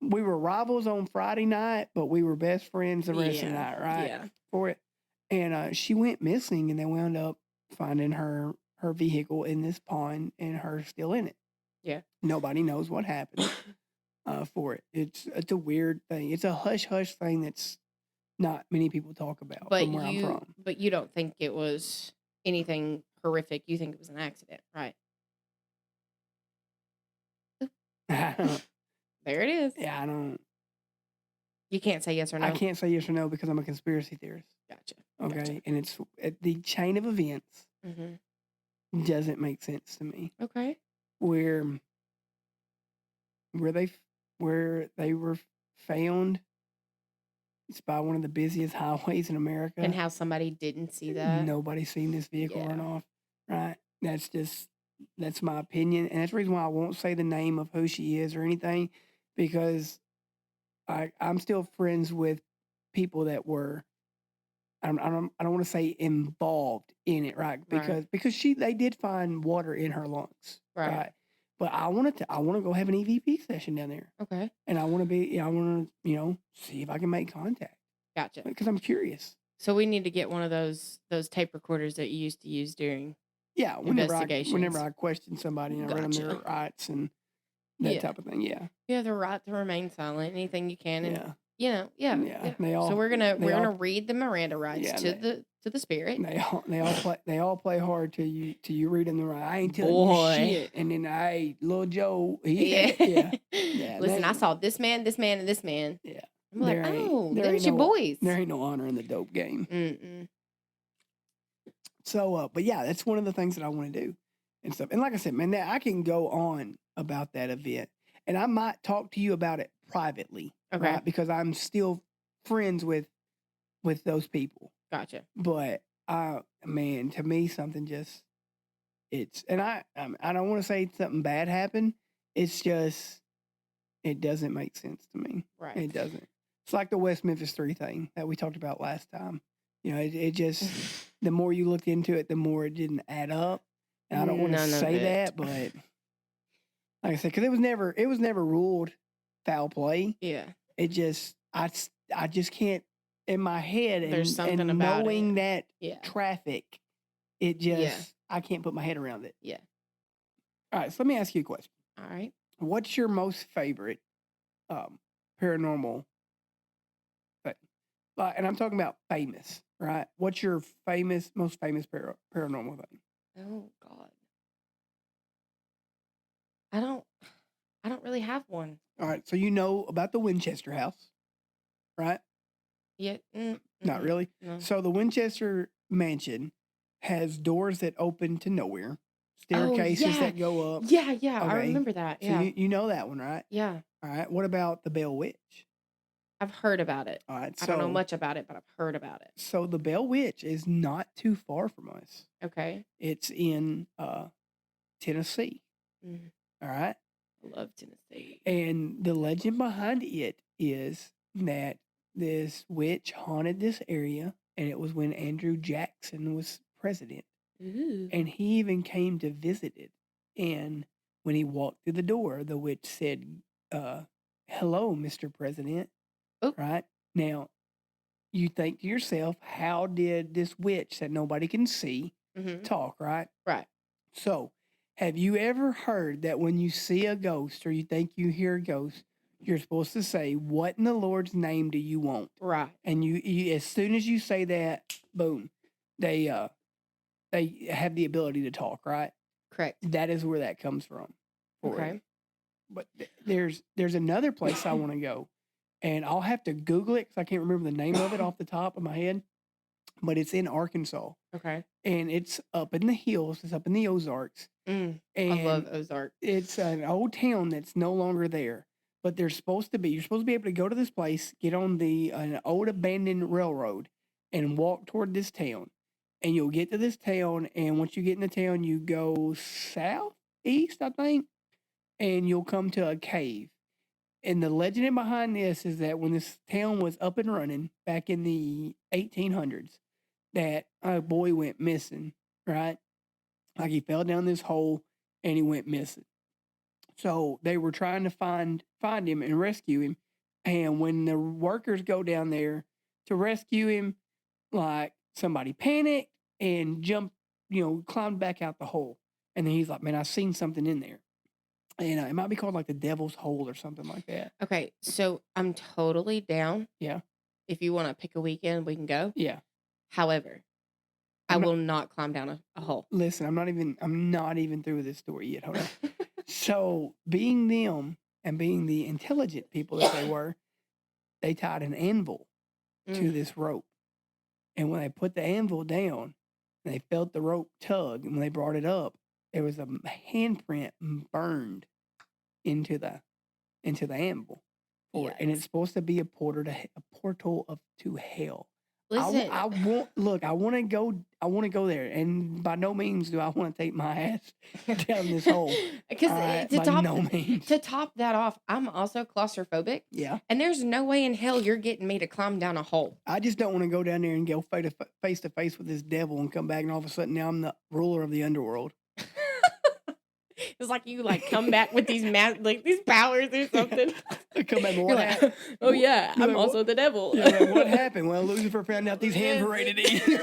we were rivals on Friday night, but we were best friends the rest of the night, right? Yeah. For it. And she went missing, and they wound up finding her vehicle in this pond and her still in it. Yeah. Nobody knows what happened for it. It's a weird thing. It's a hush-hush thing that's not many people talk about from where I'm from. But you don't think it was anything horrific. You think it was an accident, right? There it is. Yeah, I don't. You can't say yes or no. I can't say yes or no because I'm a conspiracy theorist. Gotcha. Okay, Gotcha. And it's the chain of events doesn't make sense to me. Okay. Where they were found. It's by one of the busiest highways in America. And how somebody didn't see that. Nobody's seen this vehicle run off. Right. That's my opinion. And that's the reason why I won't say the name of who she is or anything, because I'm still friends with people that were, I don't want to say involved in it, right? Because they did find water in her lungs. Right. But I want to go have an EVP session down there. Okay. And I want to see if I can make contact. Gotcha. Because I'm curious. So we need to get one of those tape recorders that you used to use during investigations. Whenever I question somebody and I read them their rights and that type of thing. Yeah. You have the right to remain silent. Anything you can. And, yeah. So we're gonna read the Miranda rights to the spirit. They all play hard till you read them the right. I ain't telling you shit. And then little Joe, yeah. Listen, I saw this man, and this man. Yeah. I'm like, there's your boys. There ain't no honor in the dope game. Mm-mm. So, but yeah, that's one of the things that I want to do and stuff. And like I said, man, I can go on about that event, and I might talk to you about it privately, right? Because I'm still friends with those people. Gotcha. But man, to me, something just and I don't want to say something bad happened. It's just it doesn't make sense to me. Right. It doesn't. It's like the West Memphis 3 thing that we talked about last time. It just, the more you looked into it, the more it didn't add up. And I don't want to say that, but like I said, because it was never ruled foul play. Yeah. It just, I just can't, in my head, there's something and about knowing it. that traffic, it just, I can't put my head around it. Yeah. All right, so let me ask you a question. All right. What's your most favorite paranormal thing? And I'm talking about famous, right? What's your most famous paranormal thing? Oh God, I don't really have one. All right, so you know about the Winchester house, right? Yeah. Not really. No. So the Winchester mansion has doors that open to nowhere. staircases yeah. that go up. Yeah, I Okay. remember that. So Yeah. you know that one, right? Yeah. All right. What about the Bell Witch? I've heard about it. All right. I don't know much about it, but I've heard about it. So the Bell Witch is not too far from us. Okay. It's in Tennessee. Mm. All right. I love Tennessee. And the legend behind it is that this witch haunted this area, and it was when Andrew Jackson was president. Ooh. And he even came to visit it. And when he walked through the door, the witch said, hello, Mr. President. Oh. Right? Now, you think to yourself, how did this witch that nobody can see talk, right? Right. So, have you ever heard that when you see a ghost or you think you hear a ghost, you're supposed to say, what in the Lord's name do you want? Right. And you as soon as you say that, boom, they have the ability to talk, right? Correct. That is where that comes from. Okay. But there's another place I want to go, and I'll have to Google it because I can't remember the name of it off the top of my head. But it's in Arkansas. Okay. And it's up in the hills. It's up in the Ozarks. And I love Ozarks. It's an old town that's no longer there. But you're supposed to be able to go to this place, get on an old abandoned railroad, and walk toward this town. And you'll get to this town, and once you get in the town, you go southeast, I think, and you'll come to a cave. And the legend behind this is that when this town was up and running back in the 1800s, that a boy went missing, right? Like he fell down this hole and he went missing. So they were trying to find him and rescue him. And when the workers go down there to rescue him, like somebody panicked and jumped, climbed back out the hole. And then he's like, man, I seen something in there. And it might be called like the Devil's Hole or something like that. Okay, so I'm totally down. Yeah. If you want to pick a weekend, we can go. Yeah. However, I will not climb down a hole. Listen, I'm not even through with this story yet. Hold on. So being them and being the intelligent people that they were, they tied an anvil to this rope. And when they put the anvil down, they felt the rope tug. And when they brought it up, there was a handprint burned into the anvil. Yes. And it's supposed to be a portal to hell. Listen, I want to go there, and by no means do I want to take my ass down this hole. Because to top that off, I'm also claustrophobic. Yeah, and there's no way in hell you're getting me to climb down a hole. I just don't want to go down there and go face to face with this devil and come back, and all of a sudden now I'm the ruler of the underworld. It's like you come back with these these powers or something. Come back, what happened? Oh yeah, I'm also the devil. Yeah, what happened? Well, Lucifer found out these hands were ready to eat.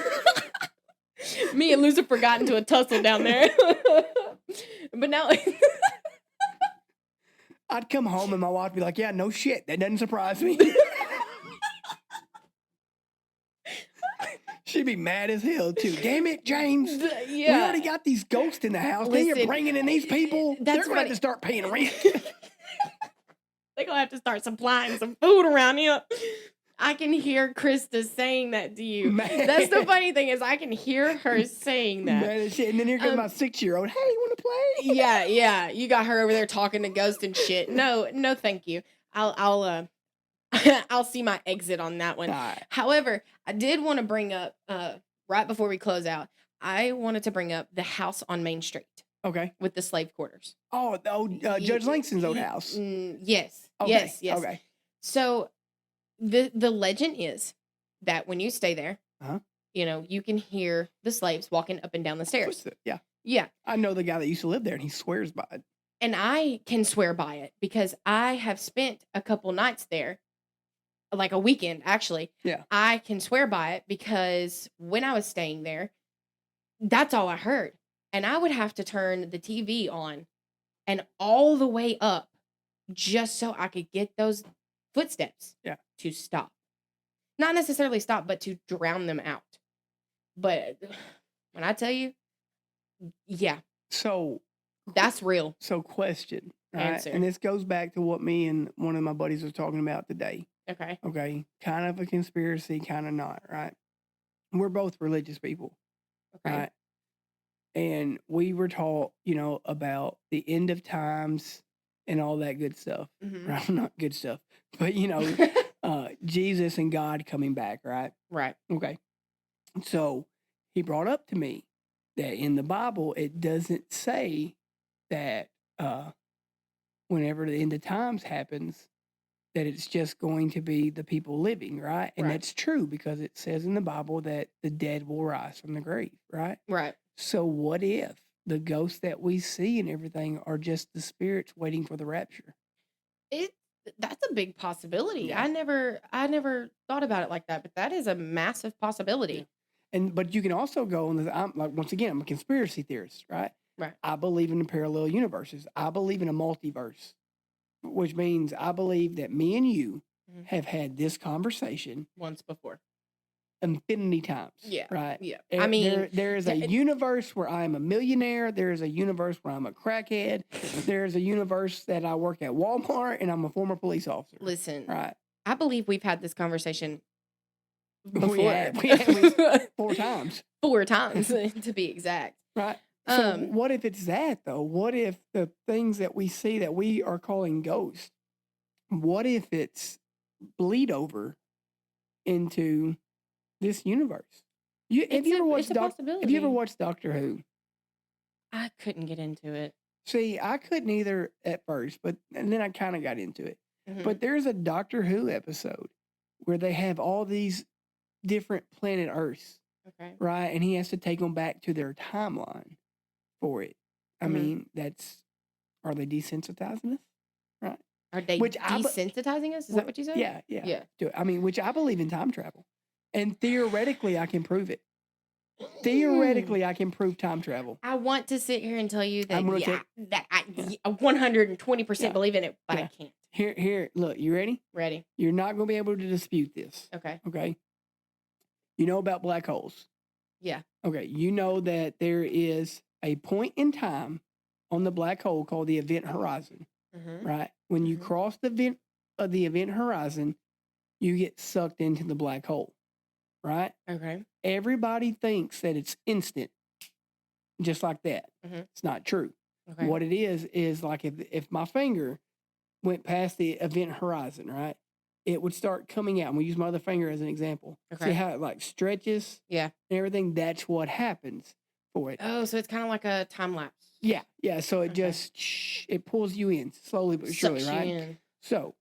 Me and Lucifer got into a tussle down there. But now I'd come home and my wife would be like, yeah, no shit. That doesn't surprise me. She'd be mad as hell, too. Damn it, James. Yeah. We already got these ghosts in the house. Then you're bringing in these people. They're going to have to start paying rent. They're going to have to start supplying some food around here. I can hear Krista saying that to you. Man. That's the funny thing is I can hear her saying that. Man, and then here comes my 6-year-old. Hey, you want to play? Yeah. You got her over there talking to ghosts and shit. No, thank you. I'll see my exit on that one. Right. However, I did want to bring up, right before we close out, I wanted to bring up the house on Main Street. Okay. With the slave quarters. Oh, Judge Langston's old house. Yes. Okay. Yes. Okay. So the legend is that when you stay there, you can hear the slaves walking up and down the stairs. Yeah. Yeah. I know the guy that used to live there, and he swears by it. And I can swear by it because I have spent a couple nights there. Like a weekend, actually. Yeah. I can swear by it because when I was staying there, that's all I heard. And I would have to turn the TV on and all the way up just so I could get those footsteps to stop. Not necessarily stop, but to drown them out. But when I tell you, yeah. So. That's real. So question. Right? Answer. And this goes back to what me and one of my buddies was talking about today. Okay. Kind of a conspiracy, kind of not, right? We're both religious people. Okay. Right? and we were taught, about the end of times and all that good stuff. Mm-hmm. Right? Not good stuff, but Jesus and God coming back, right? Right. Okay. So he brought up to me that in the Bible it doesn't say that whenever the end of times happens, that it's just going to be the people living, right? And Right. that's true because it says in the Bible that the dead will rise from the grave, right? Right. So what if the ghosts that we see and everything are just the spirits waiting for the rapture? That's a big possibility. Yeah. I never thought about it like that, but that is a massive possibility. Yeah. But you can also go on this. I'm like, once again, I'm a conspiracy theorist, right? Right. I believe in parallel universes. I believe in a multiverse, which means I believe that me and you have had this conversation once before. Infinity times. Yeah. Right. Yeah. I mean, there is a universe where I'm a millionaire. There is a universe where I'm a crackhead. There's a universe that I work at Walmart and I'm a former police officer. Listen. Right. I believe we've had this conversation before. We have 4 times. 4 times to be exact. Right. So what if it's that though? What if the things that we see that we are calling ghosts, what if it's bleed over into this universe? Have you ever watched Doctor Who? I couldn't get into it. See, I couldn't either at first, and then I kind of got into it. Mm-hmm. But there's a Doctor Who episode where they have all these different planet Earths, okay, right? And he has to take them back to their timeline for it. I mean, are they desensitizing us? Right? Are they desensitizing us? Is that what you said? Yeah. I mean, which I believe in time travel. And theoretically, I can prove it. Theoretically, I can prove time travel. I want to sit here and tell you that I 120% believe in it, but I can't. Here, look, you ready? Ready. You're not going to be able to dispute this. Okay. You know about black holes? Yeah. Okay. You know that there is a point in time on the black hole called the event horizon, right? When you cross the event horizon, you get sucked into the black hole, right? Okay. Everybody thinks that it's instant, just like that. It's not true. Okay. What it is like if my finger went past the event horizon, right? It would start coming out. And we use my other finger as an example. Okay. See how it like stretches? Yeah. And everything? That's what happens for it. Oh, so it's kind of like a time lapse. Yeah. Yeah. So it just, it pulls you in slowly but surely, right? In. So.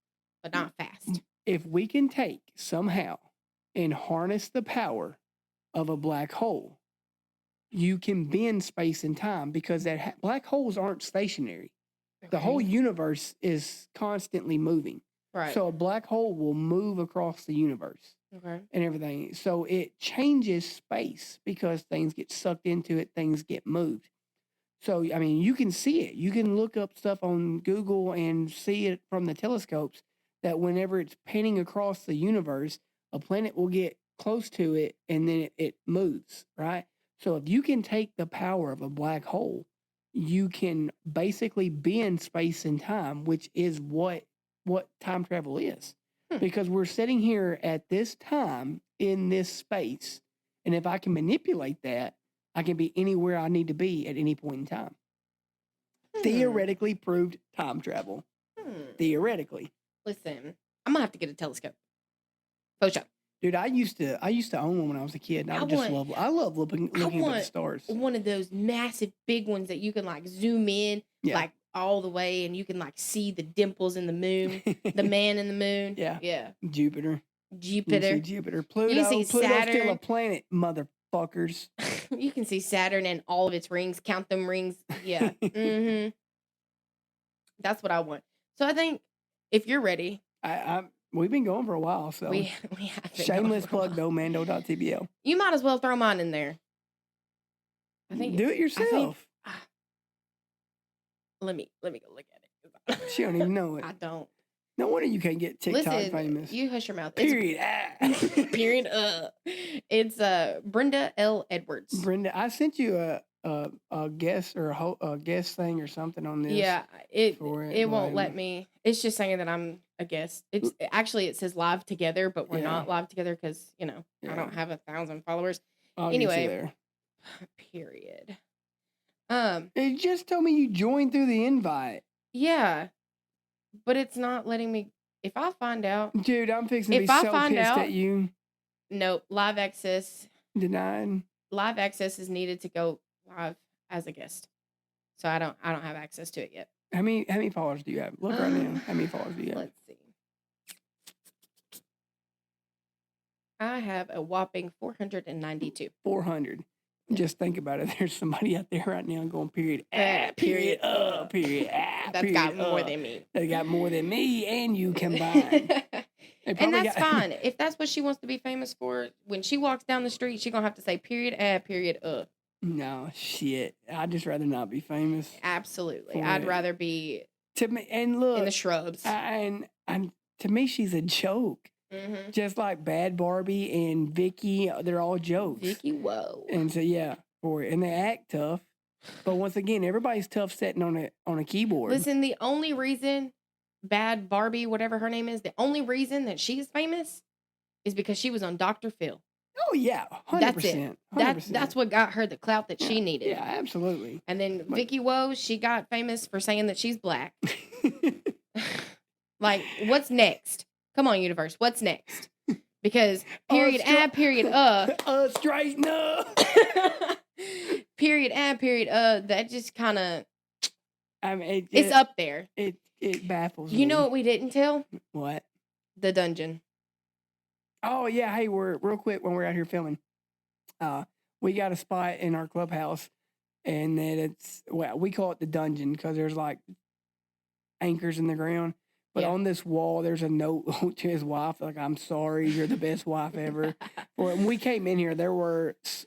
But not fast. If we can take somehow and harness the power of a black hole, you can bend space and time because black holes aren't stationary. Okay. The whole universe is constantly moving. Right. So a black hole will move across the universe and everything. So it changes space because things get sucked into it, things get moved. So, I mean, you can see it. You can look up stuff on Google and see it from the telescopes that whenever it's painting across the universe, a planet will get close to it and then it moves, right? So if you can take the power of a black hole, you can basically bend space and time, which is what time travel is. Because we're sitting here at this time in this space. And if I can manipulate that, I can be anywhere I need to be at any point in time. Theoretically proved time travel. Theoretically. Listen, I'm gonna have to get a telescope. For sure. Dude, I used to own one when I was a kid. And I love looking at the stars. One of those massive big ones that you can like zoom in like all the way and you can like see the dimples in the moon, the man in the moon. Yeah. Yeah. Jupiter. Pluto. Pluto's Saturn. Still a planet, motherfuckers. You can see Saturn and all of its rings. Count them rings. Yeah. That's what I want. So I think if you're ready. We've been going for a while, so. We have been shameless plug, though, Mando.tbl. You might as well throw mine in there. Do it yourself. Let me go look at it. She don't even know it. I don't. No wonder you can't get TikTok famous. You hush your mouth. Period. Period. It's Brenda L. Edwards. Brenda, I sent you a guest or a guest thing or something on this. Yeah, it won't let me. It's just saying that I'm a guest. It's actually it says live together, but we're not live together because I don't have 1,000 followers. I'll anyway, get you there. Period. It just told me you joined through the invite. Yeah, but it's not letting me. If I find out, dude, I'm fixing to be so pissed at you. No, live access denied. Live access is needed to go live as a guest, so I don't have access to it yet. How many followers do you have? Look right now. How many followers do you have? Let's see. I have a whopping 492. 400. Just think about it. There's somebody out there right now going period, period, period, period, That's period, got more than me. They got more than me and you combined. And that's fine. If that's what she wants to be famous for, when she walks down the street, she's going to have to say period, period, No, shit. I'd just rather not be famous. Absolutely. I'd rather be to me, and look, in the shrubs. And to me, she's a joke. Mm-hmm. Just like Bad Barbie and Vicky, they're all jokes. Vicky, whoa. And so yeah, and they act tough, but once again, everybody's tough sitting on a keyboard. Listen, the only reason Bad Barbie, whatever her name is, the only reason that she's famous is because she was on Dr. Phil. Oh yeah, 100%. That's it. 100%. That's what got her the clout that she needed. Yeah, absolutely. And then Vicky Woe, she got famous for saying that she's black. Like, what's next? Come on, universe. What's next? Because period, period, straighten up. period, period, that just kind of, I mean, it's up there. It baffles me. You know what we didn't tell? What? The dungeon. Oh yeah. Hey, we're real quick when we're out here filming. We got a spot in our clubhouse, and then we call it the dungeon because there's like anchors in the ground. But on this wall, there's a note to his wife, like, "I'm sorry, you're the best wife ever." When we came in here, there was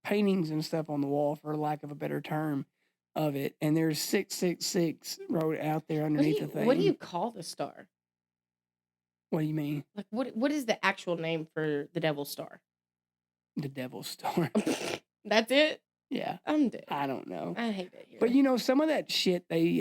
paintings and stuff on the wall, for lack of a better term, of it, and there's 666 wrote out there underneath the thing. What do you call the star? What do you mean? Like, what is the actual name for the Devil's Star? The Devil's Star. That's it? Yeah. I'm dead. I don't know. I hate that here. But some of that shit they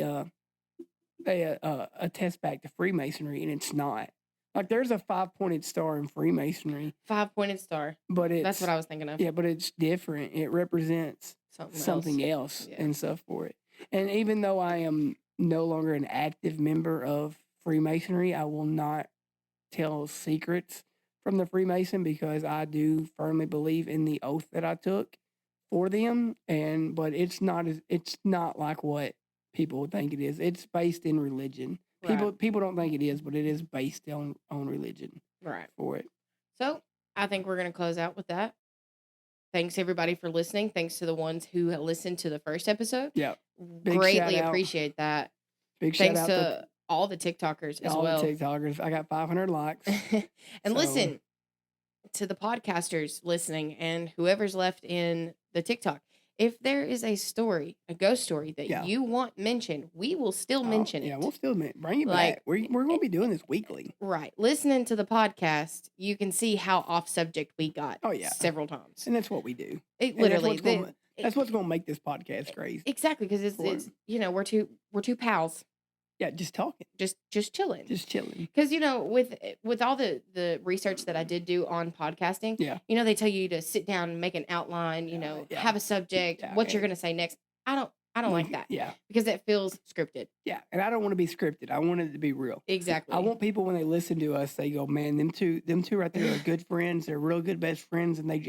attest back to Freemasonry, and it's not. Like, there's a 5-pointed star in Freemasonry. 5-pointed star. But that's what I was thinking of. Yeah, but it's different. It represents something else and stuff for it. And even though I am no longer an active member of Freemasonry, I will not tell secrets from the Freemason, because I do firmly believe in the oath that I took for them. But it's not like what people would think it is. It's based in religion. Right. People don't think it is, but it is based on religion. Right. For it. So I think we're going to close out with that. Thanks everybody for listening. Thanks to the ones who listened to the first episode. Yeah. Greatly appreciate that. Big Thanks shout out to all the TikTokers as well. All the TikTokers. I got 500 likes. And listen to the podcasters listening and whoever's left in the TikTok. If there is a story, a ghost story that you want mentioned, we will still mention it. Yeah, we'll still bring it back. We're going to be doing this weekly. Right. Listening to the podcast, you can see how off subject we got several times. And that's what we do. Literally. That's what's going to make this podcast crazy. Exactly, because it's we're two pals. Yeah, just talking. Just chilling. Just chilling. Because, with all the research that I did do on podcasting, they tell you to sit down and make an outline, have a subject, what you're going to say next. I don't like that. Yeah. Because it feels scripted. Yeah. And I don't want to be scripted. I want it to be real. Exactly. I want people, when they listen to us, they go, man, them two right there are good friends. They're real good best friends, and they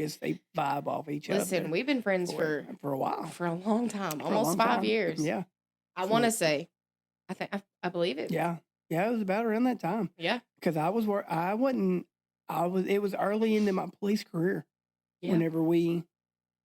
vibe off each other. Listen, we've been friends for a while. For a long time. Almost 5 years. Yeah. I want to say, I believe it. Yeah. Yeah, it was about around that time. Yeah. Because it was early into my police career. Yeah. Whenever we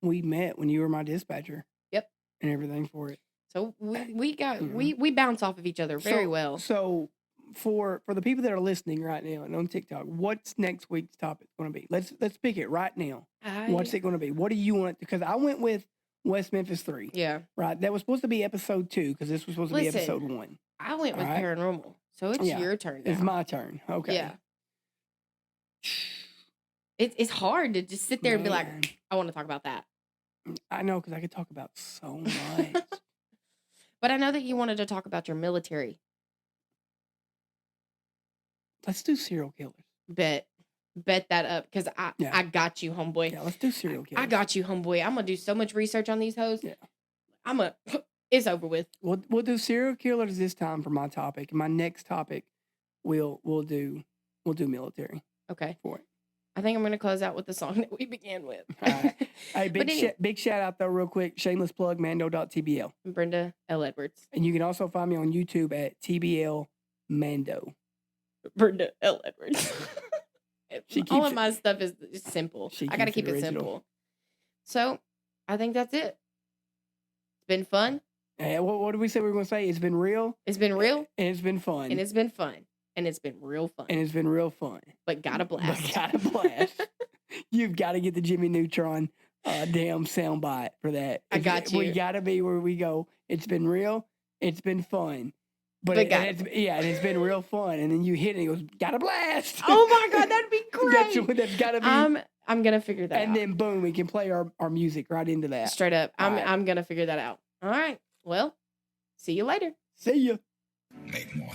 met, when you were my dispatcher. Yep. And everything for it. So we bounce off of each other very well. So for the people that are listening right now and on TikTok, what's next week's topic going to be? Let's pick it right now. What's it going to be? What do you want? Because I went with West Memphis 3. Yeah. Right. That was supposed to be episode 2, because this was supposed to be episode 1. I went with Paranormal. So it's your turn now. It's my turn. Okay. Yeah. It's hard to just sit there and be like, I want to talk about that. I know, because I could talk about so much. But I know that you wanted to talk about your military. Let's do serial killers. Bet. bet that up because I got you, homeboy. Yeah, let's do serial killers. I got you, homeboy. I'm gonna do so much research on these hoes. Yeah. It's over with. We'll do serial killers this time for my topic. My next topic, we'll do military. Okay. For it. I think I'm gonna close out with the song that we began with. All right. Hey, big shout out though, real quick. Shameless plug, Mando.tbl. Brenda L. Edwards. And you can also find me on YouTube at TBL Mando. Brenda L. Edwards. All of my stuff is simple. I gotta keep it simple. So I think that's it. It's been fun. What did we say we were gonna say? It's been real. It's been real. And it's been fun. And it's been fun. And it's been real fun. And it's been real fun. But gotta blast. You've got to get the Jimmy Neutron damn soundbite for that. I got you. We got to be where we go. It's been real. It's been fun. And it's been real fun. And then you hit it and it goes, gotta blast. Oh my God, that'd be great. That's gotta be. I'm gonna figure that out. And then boom, we can play our music right into that. Straight up. I'm gonna figure that out. All right. Well, see you later. See ya. Make more